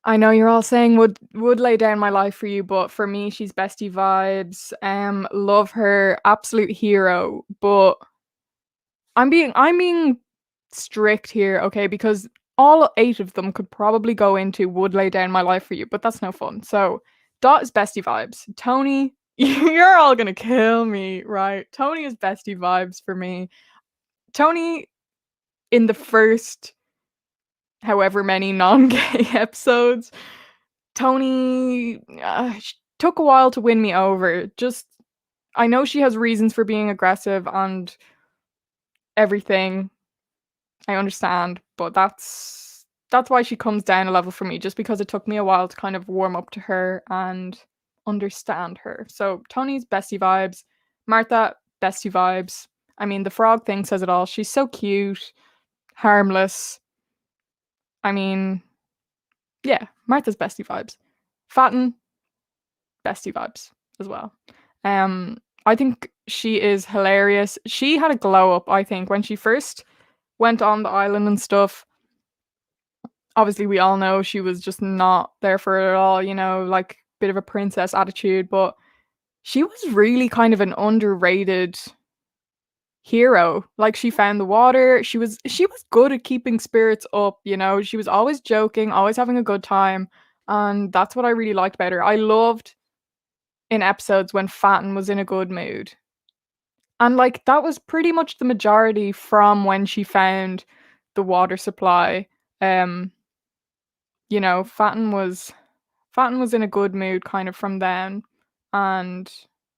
I know you're all saying would lay down my life for you, but for me, she's bestie vibes. Love her, absolute hero. But I'm being strict here, okay? Because all eight of them could probably go into would lay down my life for you, but that's no fun. So Dot is bestie vibes. Tony, you're all gonna kill me, right? Tony is bestie vibes for me. Tony in the first however many non-gay episodes, Tony took a while to win me over. Just I know she has reasons for being aggressive and everything. I understand, but that's why she comes down a level for me, just because it took me a while to kind of warm up to her and understand her. So Tony's bestie vibes, Martha bestie vibes. I mean, the frog thing says it all. She's so cute, harmless. I mean, yeah, Martha's bestie vibes. Fatten bestie vibes as well. I think she is hilarious. She had a glow up, I think, when she first went on the island and stuff. Obviously we all know she was just not there for it at all, like bit of a princess attitude, but she was really kind of an underrated hero. Like she found the water, she was good at keeping spirits up, she was always joking, always having a good time, and that's what I really liked about her. I loved in episodes when Fatten was in a good mood. And like that was pretty much the majority from when she found the water supply. Um, Fatten was in a good mood kind of from then. And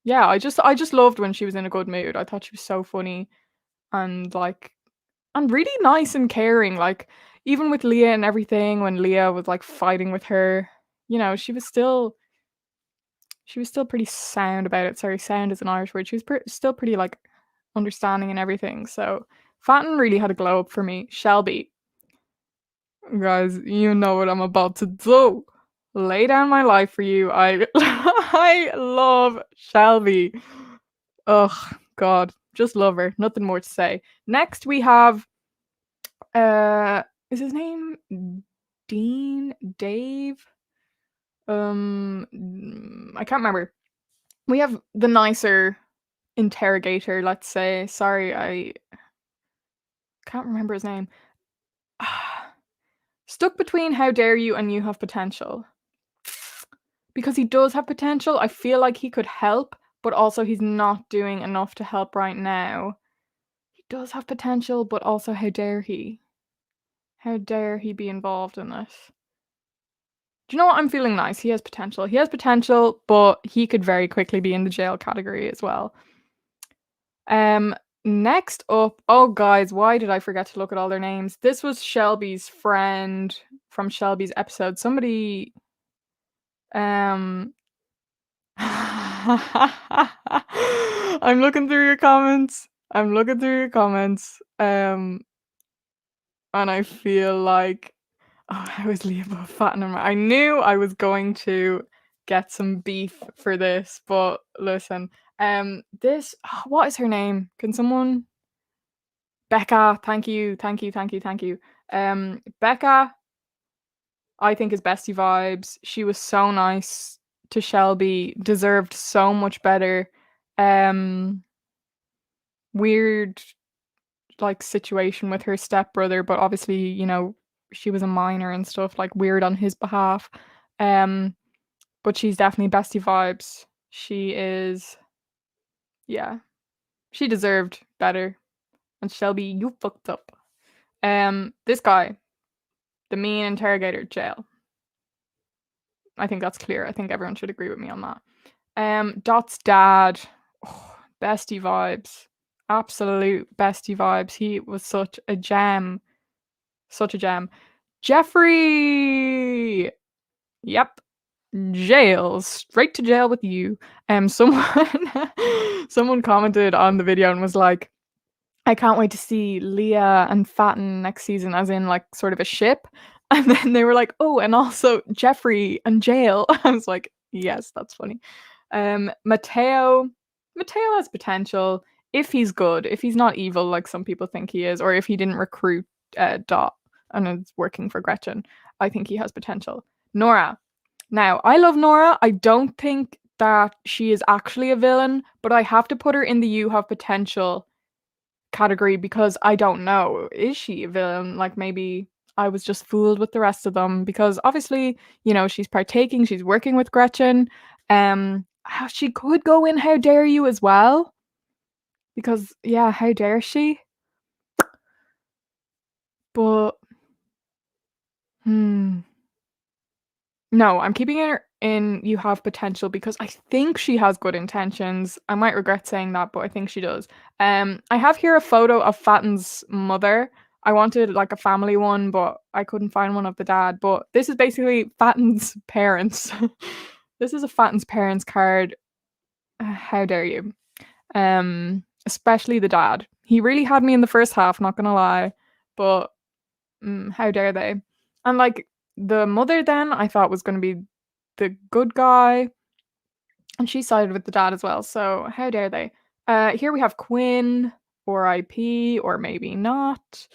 yeah, I just loved when she was in a good mood. I thought she was so funny and like and really nice and caring. Like even with Leah and everything, when Leah was like fighting with her, she was still pretty sound about it. Sorry, sound is an Irish word. She was still pretty like understanding and everything. So Fatten really had a glow up for me. Shelby, guys, you know what I'm about to do. Lay down my life for you. I I love Shelby. Ugh, God, just love her. Nothing more to say. Next we have is his name Dean? Dave? I can't remember. We have the nicer interrogator, let's say. Sorry, I can't remember his name. Stuck between how dare you and you have potential. Because he does have potential, I feel like he could help, but also he's not doing enough to help right now. He does have potential, but also how dare he? How dare he be involved in this? Do you know what? I'm feeling nice. He has potential. He has potential, but he could very quickly be in the jail category as well. Um, Next up, oh guys, why did I forget to look at all their names? This was Shelby's friend from Shelby's episode. Somebody, um, I'm looking through your comments. I'm looking through your comments. And I feel like, oh, how is Leah Fattenham? I knew I was going to get some beef for this, but listen, what is her name? Can someone? Becca, thank you, thank you, thank you, thank you. Becca, I think is bestie vibes. She was so nice to Shelby, deserved so much better. Um, weird like situation with her stepbrother, but obviously, she was a minor and stuff, like weird on his behalf. Um, but she's definitely bestie vibes. She is, yeah, she deserved better. And Shelby, you fucked up. This guy, the mean interrogator, jail. I think that's clear. I think everyone should agree with me on that. Dot's dad, oh, bestie vibes, absolute bestie vibes. He was such a gem, such a gem. Jeffrey, yep, jail, straight to jail with you. Someone, someone commented on the video and was like, I can't wait to see Leah and Fatten next season, as in like sort of a ship. And then they were like, oh, and also Jeffrey and jail. I was like, yes, that's funny. Mateo, Mateo has potential if he's good, if he's not evil like some people think he is, or if he didn't recruit Dot and is working for Gretchen. I think he has potential. Nora. Now, I love Nora. I don't think that she is actually a villain, but I have to put her in the you have potential category because I don't know. Is she a villain? Like maybe I was just fooled with the rest of them because obviously, she's partaking, she's working with Gretchen. She could go in How Dare You as well. Because yeah, how dare she? But hmm. No, I'm keeping her in You Have Potential because I think she has good intentions. I might regret saying that, but I think she does. I have here a photo of Fatten's mother. I wanted like a family one, but I couldn't find one of the dad. But this is basically Fatten's parents. This is a Fatten's parents card. How dare you? Especially the dad. He really had me in the first half, not gonna lie. But how dare they? And like the mother then I thought was gonna be the good guy, and she sided with the dad as well. So how dare they? Here we have Quinn, or IP, or maybe not.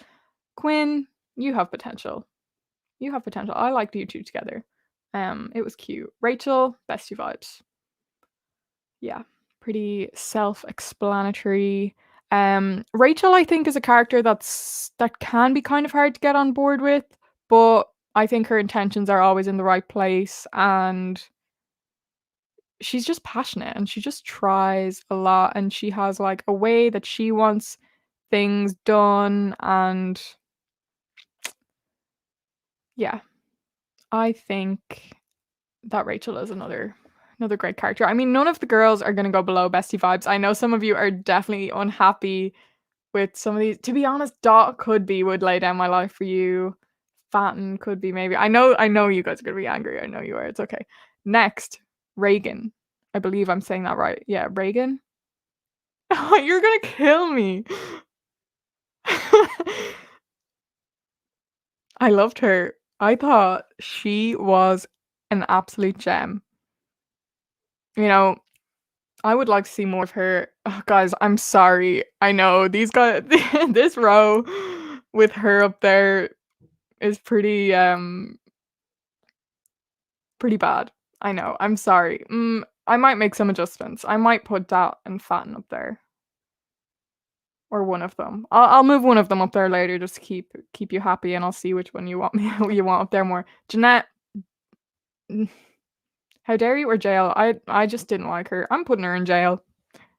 Quinn, you have potential. You have potential. I liked you two together. It was cute. Rachel, bestie vibes. Yeah, pretty self-explanatory. Rachel, I think, is a character that can be kind of hard to get on board with, but I think her intentions are always in the right place, and she's just passionate and she just tries a lot, and she has like a way that she wants things done, and yeah, I think that Rachel is another great character. I mean, none of the girls are gonna go below bestie vibes. I know some of you are definitely unhappy with some of these. To be honest, Dot would lay down my life for you. Fatten could be maybe. I know you guys are gonna be angry. I know you are. It's okay. Next, Reagan. I believe I'm saying that right. Yeah, Reagan. Oh, you're gonna kill me. I loved her. I thought she was an absolute gem. You know, I would like to see more of her. Oh, guys, I'm sorry. I know these guys, this row with her up there is pretty bad. I know. I'm sorry. I might make some adjustments. I might put Dat and Fatten up there, or one of them. I'll move one of them up there later just to keep you happy, and I'll see which one you want me you want up there more. Jeanette, mm, how dare you, or jail? I just didn't like her. I'm putting her in jail,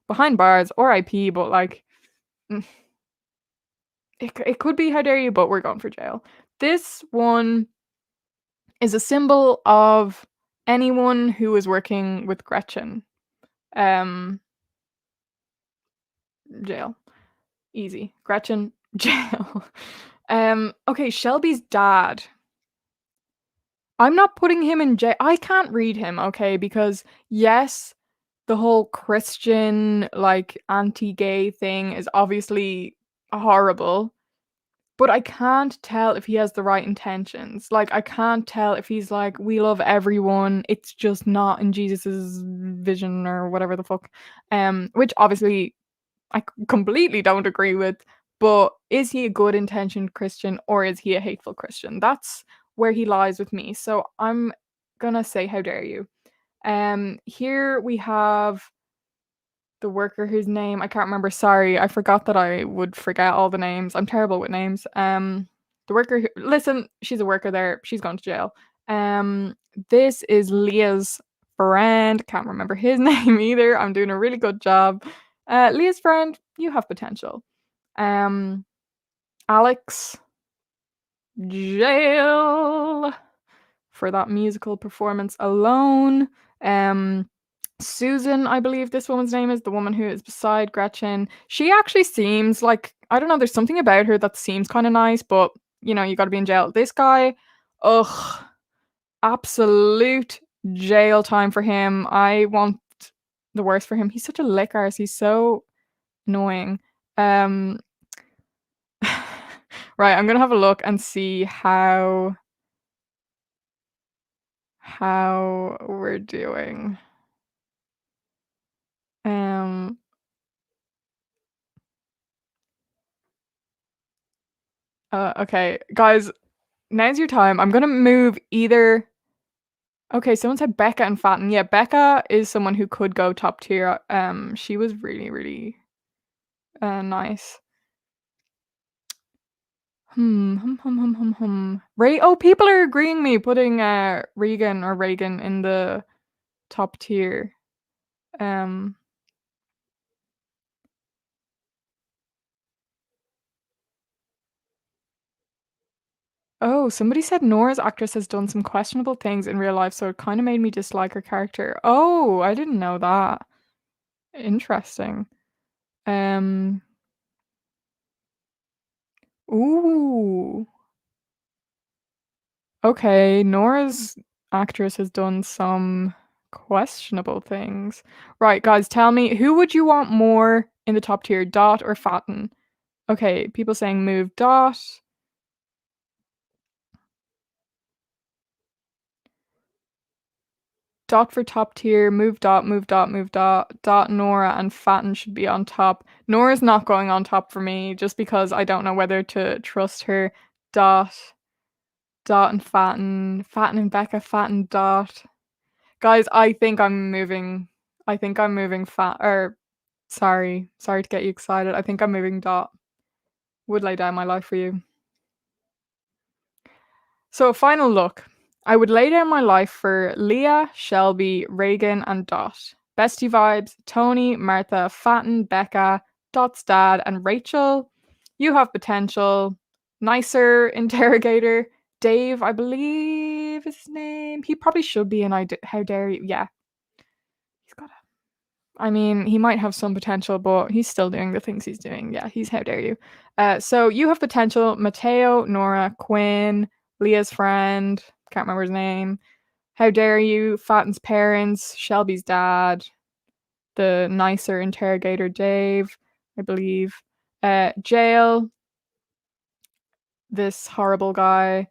behind bars, or IP. But like, mm, it could be how dare you, but we're going for jail. This one is a symbol of anyone who is working with Gretchen. Um, Jail. Easy. Gretchen, jail. Okay, Shelby's dad. I'm not putting him in jail. I can't read him, okay, because yes, the whole Christian, like, anti-gay thing is obviously horrible, but I can't tell if he has the right intentions. Like, I can't tell if he's like, we love everyone, it's just not in Jesus's vision or whatever the fuck. Which obviously I completely don't agree with, but is he a good intentioned Christian or is he a hateful Christian? That's where he lies with me. So I'm gonna say how dare you. Here we have The worker whose name I can't remember. Sorry, I forgot that I would forget all the names. I'm terrible with names. The worker who listen, she's a worker there. She's gone to jail. Um, this is Leah's friend. Can't remember his name either. I'm doing a really good job. Leah's friend, you have potential. Um, Alex, jail for that musical performance alone. Um, Susan, I believe this woman's name is the woman who is beside Gretchen. She actually seems like I don't know. There's something about her that seems kind of nice, but you know, you got to be in jail. This guy, ugh, absolute jail time for him. I want the worst for him. He's such a lick arse. He's so annoying. Um, right, I'm gonna have a look and see how we're doing. Um, okay, guys, now's your time. I'm gonna move either. Okay, someone said Becca and Fatten. Yeah, Becca is someone who could go top tier. She was really, really nice. Ray. Oh, people are agreeing me putting Regan in the top tier. Um. Oh, somebody said Nora's actress has done some questionable things in real life, so it kind of made me dislike her character. Oh, I didn't know that. Interesting. Um. Ooh. Okay, Nora's actress has done some questionable things. Right, guys, tell me who would you want more in the top tier, Dot or Fatten? Okay, people saying move Dot. Dot for top tier, move Dot, move Dot, move Dot. Dot, Nora, and Fatten should be on top. Nora's not going on top for me just because I don't know whether to trust her. Dot, Dot, and Fatten. Fatten and Becca, Fatten, Dot. Guys, I think I'm moving fat or sorry to get you excited. I think I'm moving Dot. Would lay down my life for you. So a final look. I would lay down my life for Leah, Shelby, Reagan, and Dot. Bestie vibes, Tony, Martha, Fatten, Becca, Dot's dad, and Rachel. You have potential. Nicer interrogator. Dave, I believe is his name. He probably should be in How Dare You. Yeah, he's got I mean, he might have some potential, but he's still doing the things he's doing. Yeah, he's how dare you. So you have potential. Mateo, Nora, Quinn, Leah's friend, can't remember his name. How dare you? Fatten's parents, Shelby's dad, the nicer interrogator Dave, I believe. Jail, this horrible guy.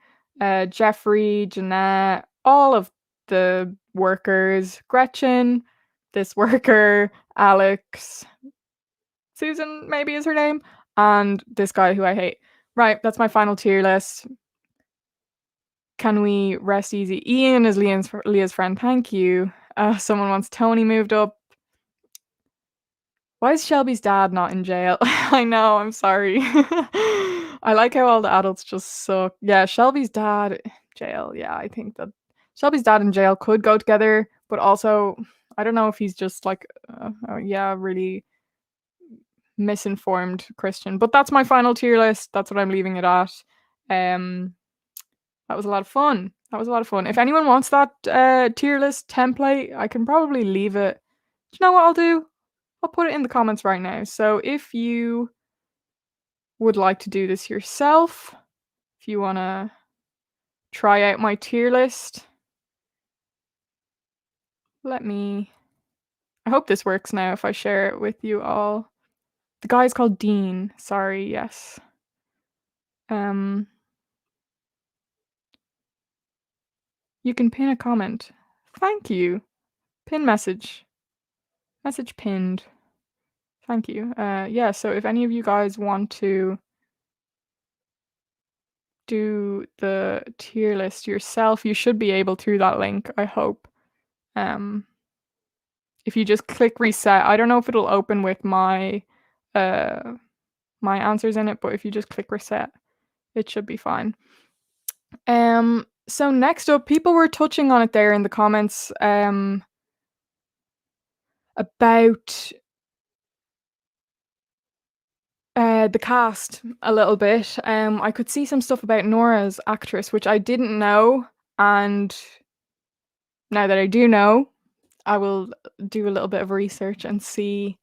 Jeffrey, Jeanette, all of the workers. Gretchen, this worker. Alex, Susan maybe is her name, and this guy who I hate. Right, that's my final tier list. Can we rest easy? Ian is Leah's friend. Thank you. Someone wants Tony moved up. Why is Shelby's dad not in jail? I know. I'm sorry. I like how all the adults just suck. Yeah, Shelby's dad jail. Yeah, I think that Shelby's dad and jail could go together, but also I don't know if he's just like, yeah, really misinformed Christian. But that's my final tier list. That's what I'm leaving it at. Um, that was a lot of fun. That was a lot of fun. If anyone wants that tier list template, I can probably leave it. Do you know what I'll do? I'll put it in the comments right now. So if you would like to do this yourself, if you want to try out my tier list, let me. I hope this works now if I share it with you all. The guy's called Dean. Sorry, yes. Um, you can pin a comment. Thank you. Pin message. Message pinned. Thank you. Yeah, so if any of you guys want to do the tier list yourself, you should be able through that link, I hope. Um If you just click reset, I don't know if it'll open with my my answers in it, but if you just click reset, it should be fine. So next up, people were touching on it there in the comments, about the cast a little bit. I could see some stuff about Nora's actress, which I didn't know, and now that I do know, I will do a little bit of research and see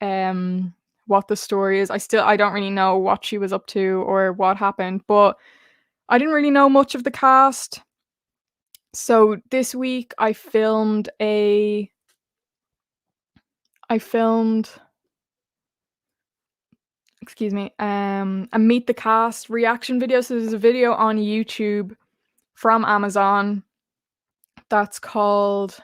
what the story is. I don't really know what she was up to or what happened, but I didn't really know much of the cast. So this week I filmed excuse me, a meet the cast reaction video. So there's a video on YouTube from Amazon that's called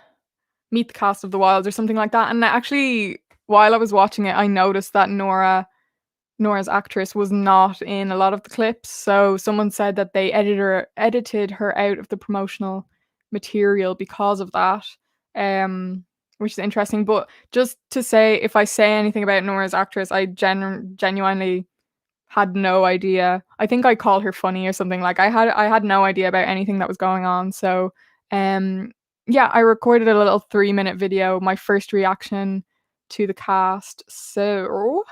Meet the Cast of the Wilds or something like that. And actually, while I was watching it, I noticed that Nora's actress was not in a lot of the clips. So someone said that they edited her out of the promotional material because of that, which is interesting. But just to say, if I say anything about Nora's actress, I genuinely had no idea. I think I called her funny or something. Like I had no idea about anything that was going on. So yeah, I recorded a little 3-minute video, my first reaction to the cast. So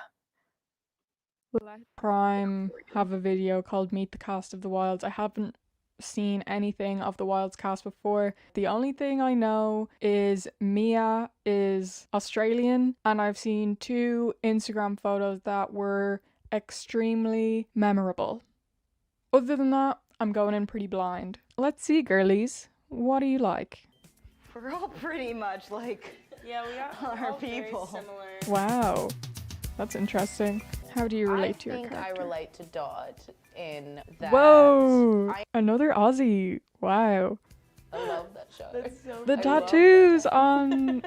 let Prime have a video called Meet the Cast of the Wilds. I haven't seen anything of the Wilds cast before. The only thing I know is Mia is Australian, and I've seen 2 Instagram photos that were extremely memorable. Other than that, I'm going in pretty blind. Let's see, girlies. What do you like? We're all pretty much like we are our people. Very similar. Wow, that's interesting. How do you relate to your character? I think I relate to Dodd in that. Whoa! Another Aussie. Wow. I love that show. The tattoos on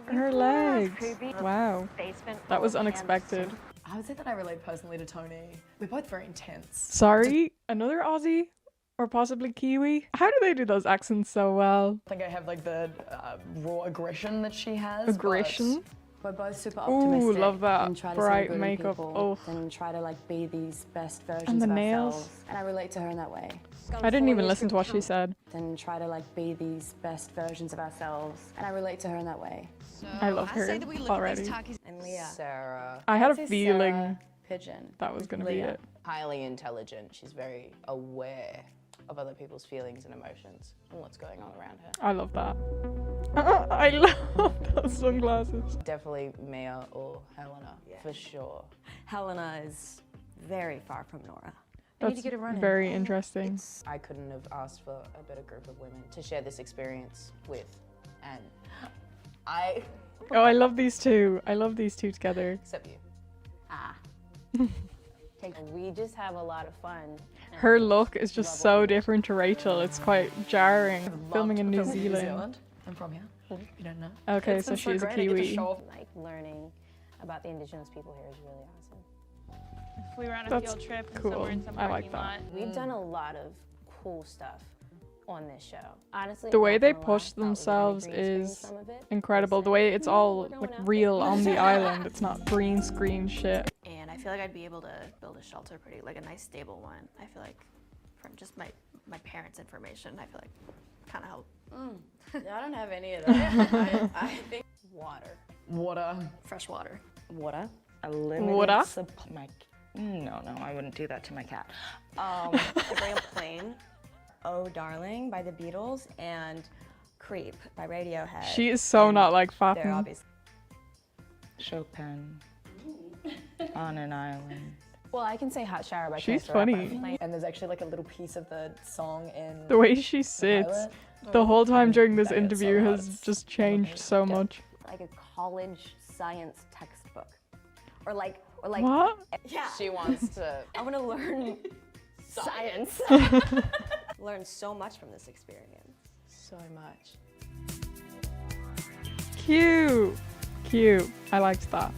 her legs. Wow. That was unexpected. I would say that I relate personally to Tony. We're both very intense. Sorry, another Aussie? Or possibly Kiwi? How do they do those accents so well? I think I have like the raw aggression that she has. Aggression? We're both super optimistic. Ooh, love that and try to bright see good in makeup. people, Oh. and try to like be these best versions And the of nails. ourselves. And I relate to her in that way. I didn't even listen to what she said. And try to like be these best versions of ourselves. And I relate to her in that way. So I love her say that we look already. At these talkies. And Leah. Sarah. I had a I'd say feeling Sarah, Pigeon. that was gonna be Leah. it. Highly intelligent. She's very aware of other people's feelings and emotions and what's going on around her. I love that. I love those sunglasses. Definitely Mia or Helena, for sure. Helena is very far from Nora. That's very interesting. I couldn't have asked for a better group of women to share this experience with. And Oh, I love these two. I love these two together. except you. Ah. We just have a lot of fun. Her look is just so different to Rachel. It's quite jarring. Filming in New Zealand. I'm from here. You don't know. Okay, It's so been she's a great. I get to Kiwi. show off. Like learning about the indigenous people here is really awesome. We were on a That's field trip and cool. somewhere in some I like parking lot. We've done a lot of cool stuff on this show. Honestly, The way not they gonna lie, push thought we were gonna themselves green screen is some of it. incredible. The way it's all like real on the island. It's not green screen shit. And I feel like I'd be able to build a shelter pretty, like a nice stable one. I feel like from just my parents' information, I feel like kind of help. I don't have any of that. I think water. Water. Fresh water. Water. A limited Water? supply. No, I wouldn't do that to my cat. I bring a plane. Oh Darling by the Beatles and Creep by Radiohead. She is so And not like they're Fatima. obviously Chopin. On an island. Well, I can say Hot Shower by She's Chance the Rapper. funny. And there's actually like a little piece of the song in The way she sits pilot. the whole time during this That is so interview hot. has It's just changed so much. like a college science textbook. Or like What? yeah. She wants to. I want to learn science. Learn so much from this experience. So much. Cute. Cute. I liked that.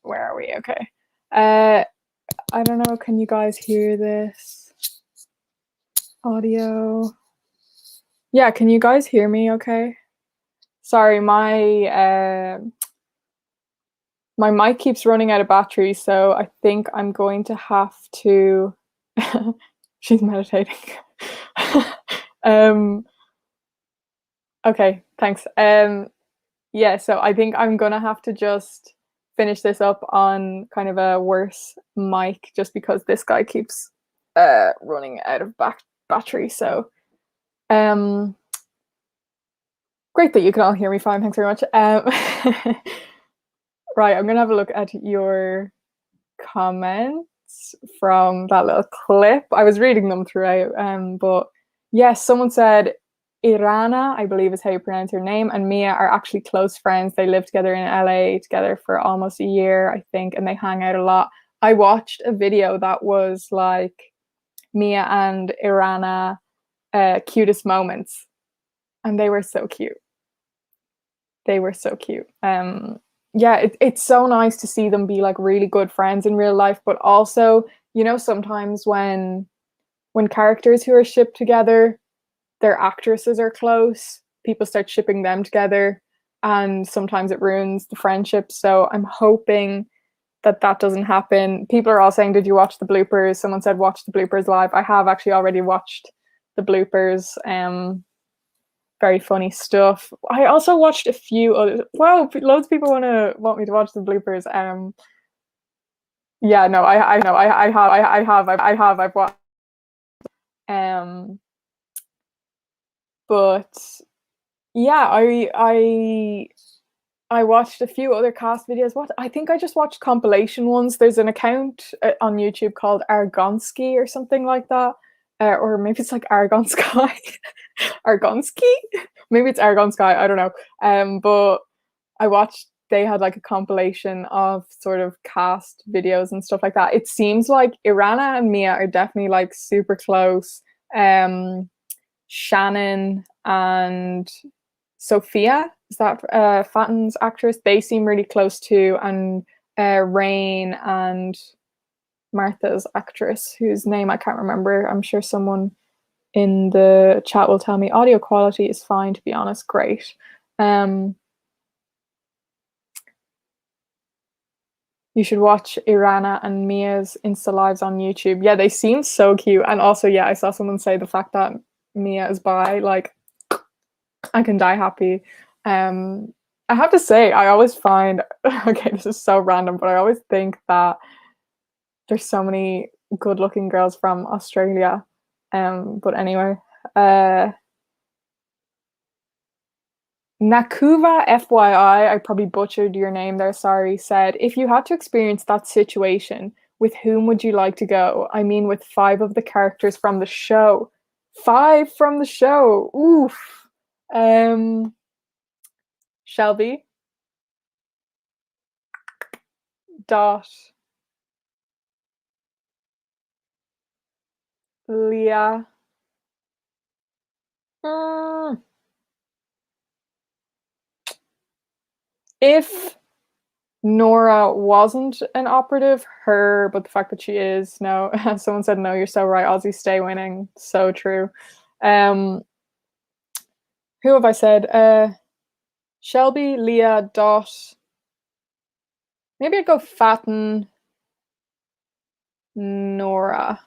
Where are we? Okay. I don't know, can you guys hear this? Audio. Yeah, can you guys hear me okay? Sorry, my mic keeps running out of battery, so I think I'm going to have to she's meditating. Okay, thanks. Yeah, so I think I'm gonna have to just finish this up on kind of a worse mic just because this guy keeps running out of battery. So great that you can all hear me fine. Thanks very much. Right, I'm gonna have a look at your comments from that little clip. I was reading them throughout, but yes, someone said Irana, I believe is how you pronounce her name, and Mia are actually close friends. They live together in LA together for almost a year, I think, and they hang out a lot. I watched a video that was like Mia and Irana cutest moments, and they were so cute. They were so cute. Yeah, it's so nice to see them be like really good friends in real life, but also, you know, sometimes when characters who are shipped together, their actresses are close, people start shipping them together, and sometimes it ruins the friendship. So I'm hoping that that doesn't happen. People are all saying, did you watch the bloopers? Someone said watch the bloopers live. I have actually already watched the bloopers. Very funny stuff. I also watched a few other. Wow, loads of people want me to watch the bloopers. Yeah, no, I know, I've watched. But yeah, I watched a few other cast videos. What I think I just watched compilation ones. There's an account on YouTube called Argonsky or something like that, or maybe it's like Argon Sky. Argonsky? Maybe it's Argon Sky, I don't know. But I watched, they had like a compilation of sort of cast videos and stuff like that. It seems like Irana and Mia are definitely like super close. Shannon and Sophia, is that Fatten's actress? They seem really close too. And Rain and Martha's actress, whose name I can't remember. I'm sure someone in the chat will tell me. Audio quality is fine, to be honest. Great. You should watch Irana and Mia's Insta lives on YouTube. Yeah, they seem so cute. And also, yeah, I saw someone say the fact that Mia is bi, like, I can die happy. I have to say, I always find, okay, this is so random, but I always think that there's so many good looking girls from Australia. But anyway, Nakuva, FYI, I probably butchered your name there, sorry, said, if you had to experience that situation, with whom would you like to go? I mean, with 5 of the characters from the show. 5 from the show. Oof. Shelby. Dot. Leah. If Nora wasn't an operative, her, but the fact that she is, no. Someone said, no, you're so right, Aussie stay winning. So true. Who have I said? Shelby, Leah, Dot. Maybe I'd go Fatten, Nora.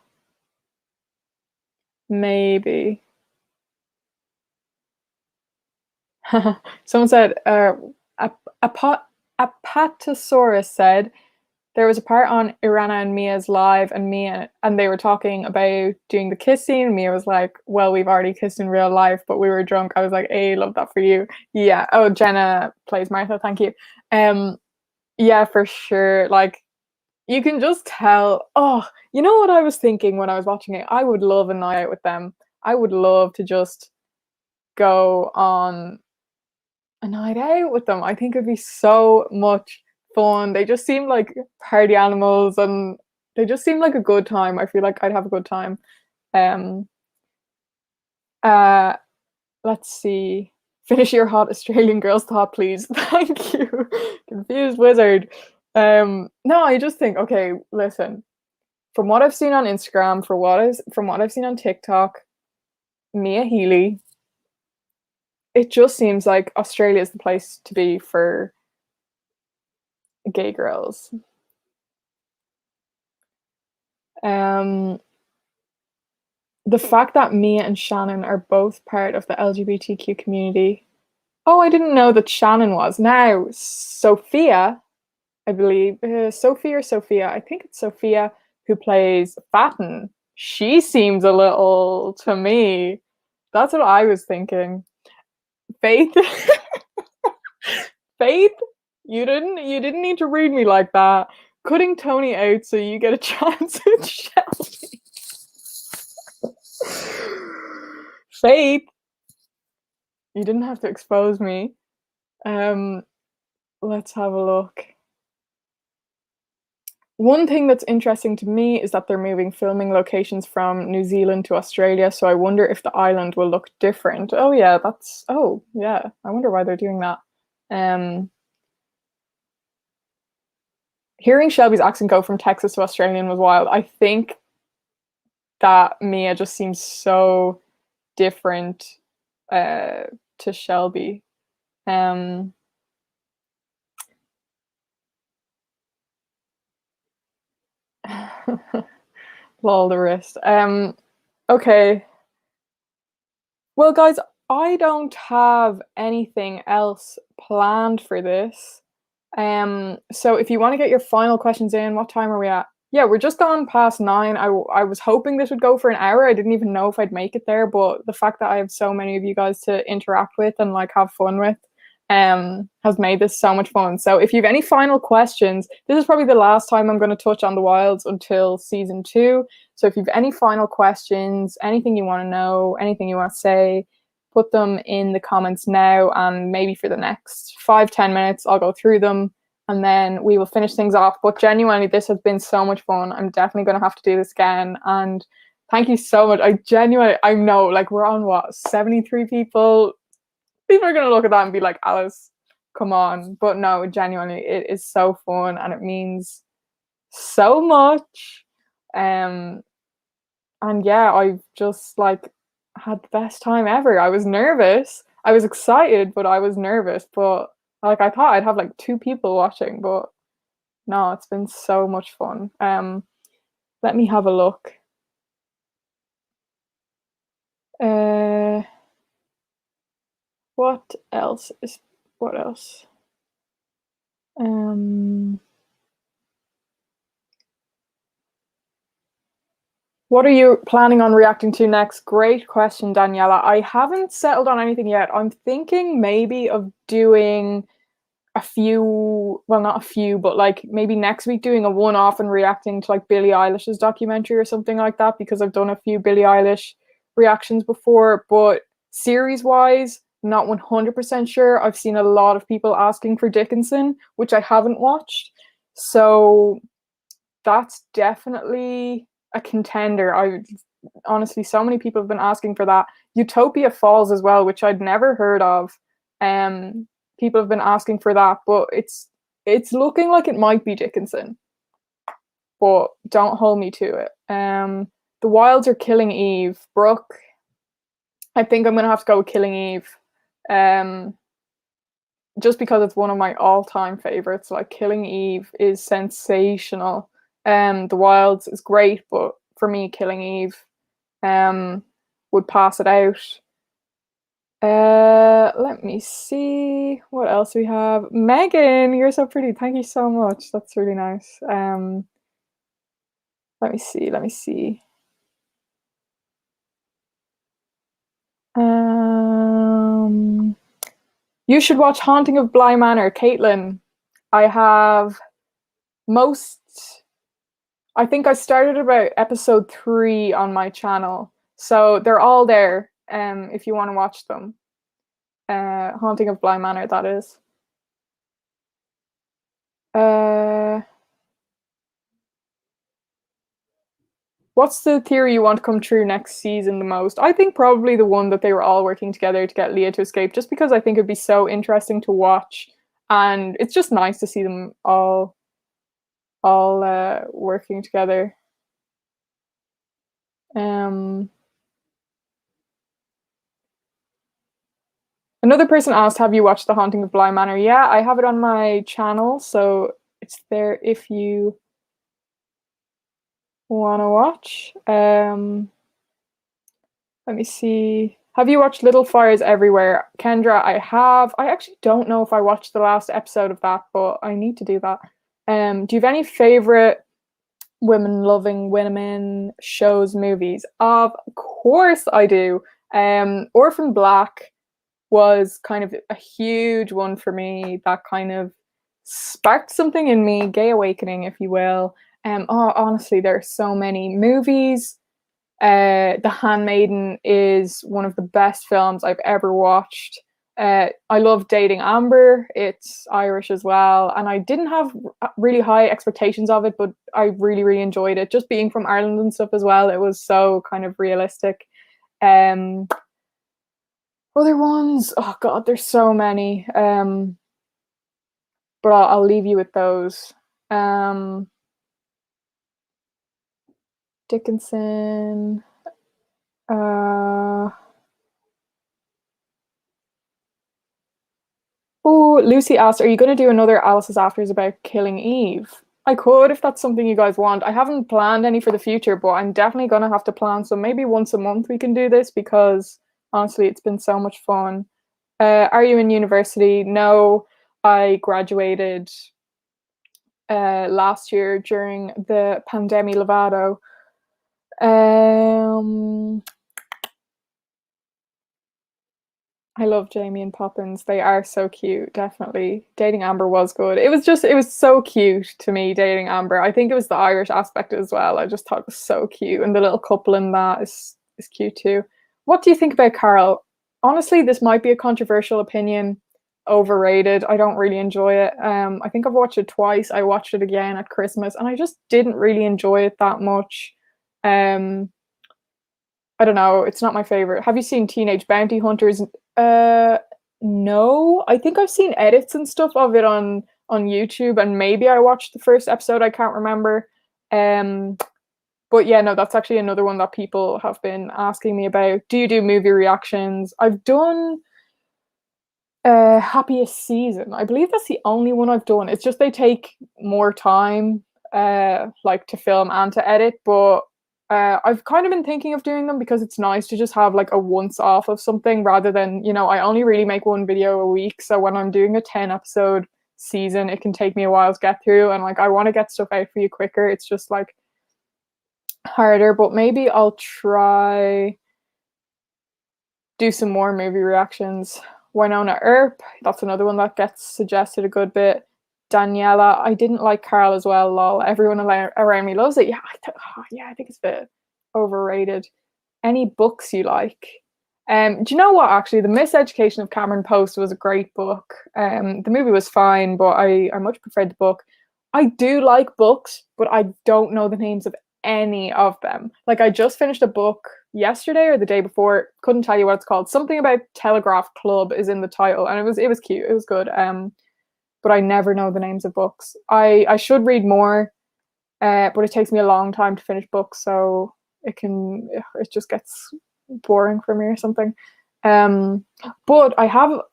Maybe. Someone said, Apatosaurus said, there was a part on Irana and Mia's live, and they were talking about doing the kiss scene. And Mia was like, well, we've already kissed in real life, but we were drunk. I was like, hey, love that for you. Yeah. Oh, Jenna plays Martha. Thank you. Yeah, for sure. Like, you can just tell. Oh, you know what I was thinking when I was watching it? I would love a night out with them. I would love to just go on a night out with them. I think it'd be so much fun. They just seem like party animals, and they just seem like a good time. I feel like I'd have a good time. Let's see. Finish your hot Australian girls thought, please. Thank you. Confused wizard. No, I just think, okay, listen. from what I've seen on Instagram, from what I've seen on TikTok, Mia Healy, it just seems like Australia is the place to be for gay girls. The fact that Mia and Shannon are both part of the LGBTQ community. Oh, I didn't know that Shannon was. Now, Sophia, I believe, Sophia, I think it's Sophia, who plays Fatten. She seems a little to me. That's what I was thinking. Faith, Faith, you didn't need to read me like that. Cutting Tony out so you get a chance with Shelby. Faith, you didn't have to expose me. Let's have a look. One thing that's interesting to me is that they're moving filming locations from New Zealand to Australia, so I wonder if the island will look different. Oh yeah, I wonder why they're doing that. Hearing Shelby's accent go from Texas to Australian was wild. I think that Mia just seems so different to Shelby. Lol the wrist. Okay. Well, guys, I don't have anything else planned for this. So if you want to get your final questions in, what time are we at? Yeah, we're just gone past 9. I was hoping this would go for an hour. I didn't even know if I'd make it there, but the fact that I have so many of you guys to interact with and like have fun with has made this so much fun. So if you have any final questions, this is probably the last time I'm going to touch on the Wilds until season 2. So if you have any final questions, anything you want to know, anything you want to say, put them in the comments now, and maybe for the next 5-10 minutes I'll go through them and then we will finish things off. But genuinely, this has been so much fun. I'm definitely going to have to do this again, and thank you so much. I know, like, we're on what, 73 people. People are going to look at that and be like, Alice, come on. But no, genuinely, it is so fun and it means so much. And yeah, I've just like had the best time ever. I was nervous. I was excited, but I was nervous. But like, I thought I'd have like 2 people watching, but no, it's been so much fun. Let me have a look. What else? What are you planning on reacting to next? Great question, Daniela. I haven't settled on anything yet. I'm thinking maybe of doing a few, well, not a few, but like maybe next week doing a one-off and reacting to like Billie Eilish's documentary or something like that, because I've done a few Billie Eilish reactions before. But series-wise, not 100% sure. I've seen a lot of people asking for Dickinson, which I haven't watched. So that's definitely a contender. Honestly, so many people have been asking for that. Utopia Falls as well, which I'd never heard of. People have been asking for that, but it's looking like it might be Dickinson. But don't hold me to it. The Wilds are Killing Eve. Brooke, I think I'm gonna have to go with Killing Eve. Just because it's one of my all-time favorites. Like, Killing Eve is sensational. The Wilds is great, but for me, Killing Eve would pass it out. Let me see what else we have. Megan, you're so pretty. Thank you so much. That's really nice. Let me see. You should watch Haunting of Bly Manor, Caitlin. I think I started about episode 3 on my channel. So they're all there if you want to watch them. Haunting of Bly Manor, that is. What's the theory you want to come true next season the most? I think probably the one that they were all working together to get Leah to escape, just because I think it'd be so interesting to watch, and it's just nice to see them all working together. Um, Another person asked, have you watched The Haunting of Bly Manor? Yeah, I have it on my channel, so it's there if you want to watch. Let me see. Have you watched Little Fires Everywhere? Kendra, I have. I actually don't know if I watched the last episode of that, but I need to do that. Do you have any favorite women-loving women shows, movies? Of course I do. Orphan Black was kind of a huge one for me that kind of sparked something in me, gay awakening, if you will. Honestly, there are so many movies. The Handmaiden is one of the best films I've ever watched. I love Dating Amber. It's Irish as well, and I didn't have really high expectations of it, but I really, really enjoyed it. Just being from Ireland and stuff as well, it was so kind of realistic. Um, Other ones, oh god, there's so many. But I'll leave you with those. Um, Dickinson. Uh, Oh, Lucy asked, are you going to do another Alice's Afters about killing Eve? I could if that's something you guys want. I haven't planned any for the future, but I'm definitely going to have to plan. So maybe once a month we can do this because honestly, it's been so much fun. Are you in university? No, I graduated last year during the pandemic Levado. I love Jamie and Poppins. They are so cute, definitely. Dating Amber was good. It was so cute to me, Dating Amber. I think it was the Irish aspect as well. I just thought it was so cute. And the little couple in that is cute too. What do you think about Carol? Honestly, this might be a controversial opinion. Overrated. I don't really enjoy it. I think I've watched it twice. I watched it again at Christmas and I just didn't really enjoy it that much. Um, I don't know. It's not my favorite. Have you seen Teenage Bounty Hunters? Uh, no. I think I've seen edits and stuff of it on YouTube, and maybe I watched the first episode. I can't remember. Um, but yeah, no, that's actually another one that people have been asking me about. Do you do movie reactions? I've done Happiest Season. I believe that's the only one I've done. It's just they take more time, like to film and to edit, but I've kind of been thinking of doing them because it's nice to just have like a once off of something rather than, I only really make one video a week. So when I'm doing a 10 episode season, it can take me a while to get through. And like, I want to get stuff out for you quicker. It's just like harder, but maybe I'll try do some more movie reactions. Winona Earp, that's another one that gets suggested a good bit. Daniela, I didn't like Carl as well, lol. Everyone around me loves it. Yeah, I think it's a bit overrated. Any books you like? Do you know what? Actually, The Miseducation of Cameron Post was a great book. The movie was fine, but I much preferred the book. I do like books, but I don't know the names of any of them. Like I just finished a book yesterday or the day before. Couldn't tell you what it's called. Something about Telegraph Club is in the title, and it was cute. It was good. But I never know the names of books. I should read more, but it takes me a long time to finish books, so it just gets boring for me or something. But I have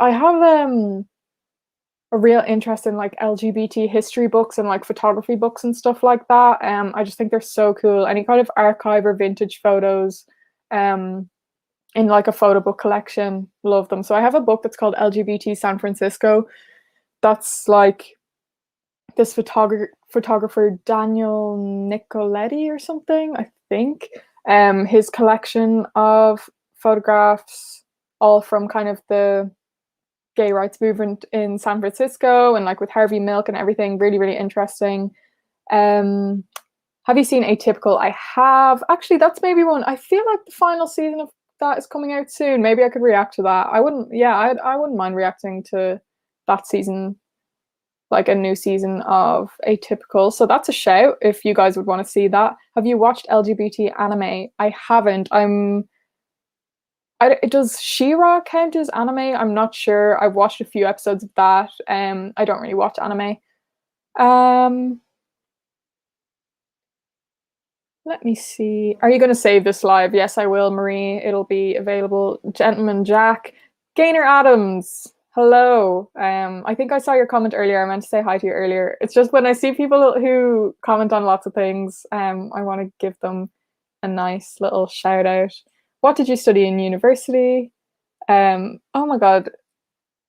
a real interest in like LGBT history books and like photography books and stuff like that. I just think they're so cool. Any kind of archive or vintage photos, in like a photo book collection, love them. So I have a book that's called LGBT San Francisco. That's like this photographer Daniel Nicoletti or something, I think. His collection of photographs, all from kind of the gay rights movement in San Francisco and like with Harvey Milk and everything. Really, really interesting. Have you seen Atypical? I have. Actually, that's maybe one. I feel like the final season of that is coming out soon. Maybe I could react to that. I wouldn't mind reacting to that season, like a new season of Atypical. So that's a shout if you guys would want to see that. Have you watched LGBT anime? I haven't. Does She-Ra count as anime? I'm not sure. I've watched a few episodes of that. I don't really watch anime. Let me see. Are you going to save this live? Yes, I will, Marie. It'll be available. Gentleman Jack. Gaynor Adams. Hello. I think I saw your comment earlier. I meant to say hi to you earlier. It's just when I see people who comment on lots of things, I want to give them a nice little shout out. What did you study in university? Oh my God.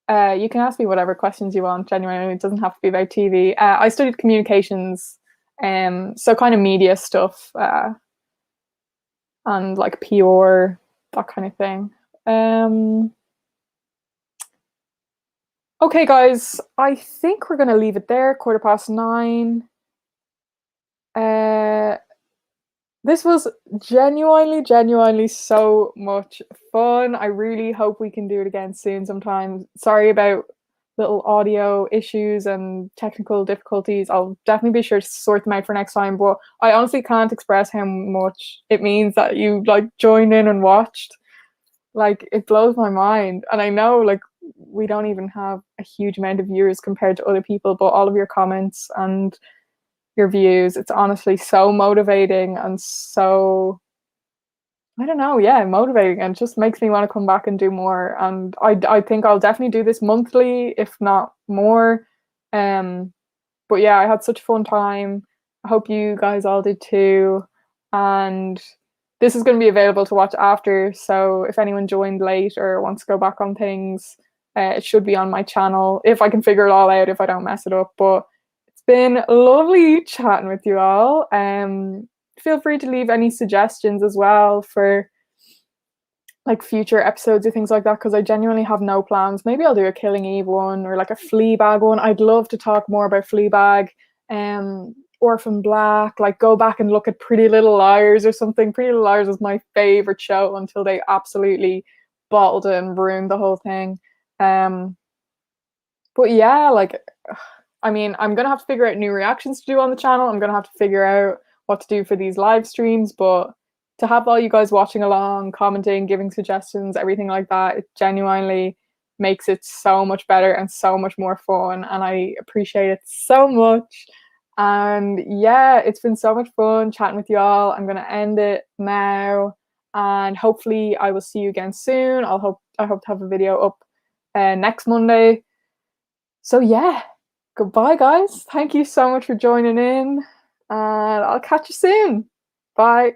You can ask me whatever questions you want, genuinely. It doesn't have to be about TV. I studied communications, so kind of media stuff, and like PR, that kind of thing. Okay, guys, I think we're gonna leave it there. 9:15. This was genuinely so much fun. I really hope we can do it again soon sometime. Sorry about little audio issues and technical difficulties. I'll definitely be sure to sort them out for next time, but I honestly can't express how much it means that you like joined in and watched. Like, it blows my mind. And I know like we don't even have a huge amount of viewers compared to other people, but all of your comments and your views, it's honestly so motivating and so, I don't know, yeah, motivating, and just makes me want to come back and do more. And I think I'll definitely do this monthly, if not more. But yeah, I had such a fun time. I hope you guys all did too. And this is going to be available to watch after, so if anyone joined late or wants to go back on things, it should be on my channel if I can figure it all out, if I don't mess it up. But it's been lovely chatting with you all. Feel free to leave any suggestions as well for like future episodes or things like that, because I genuinely have no plans. Maybe I'll do a Killing Eve one or like a Fleabag one. I'd love to talk more about Fleabag. Orphan Black, like go back and look at Pretty Little Liars or something. Pretty Little Liars was my favorite show until they absolutely bottled it and ruined the whole thing. But yeah, like, I mean, I'm gonna have to figure out new reactions to do on the channel. I'm gonna have to figure out what to do for these live streams, but to have all you guys watching along, commenting, giving suggestions, everything like that, it genuinely makes it so much better and so much more fun, and I appreciate it so much. And yeah, it's been so much fun chatting with y'all. I'm gonna end it now, and hopefully I will see you again soon. I hope to have a video up next Monday. So yeah, goodbye guys. Thank you so much for joining in, and I'll catch you soon. Bye.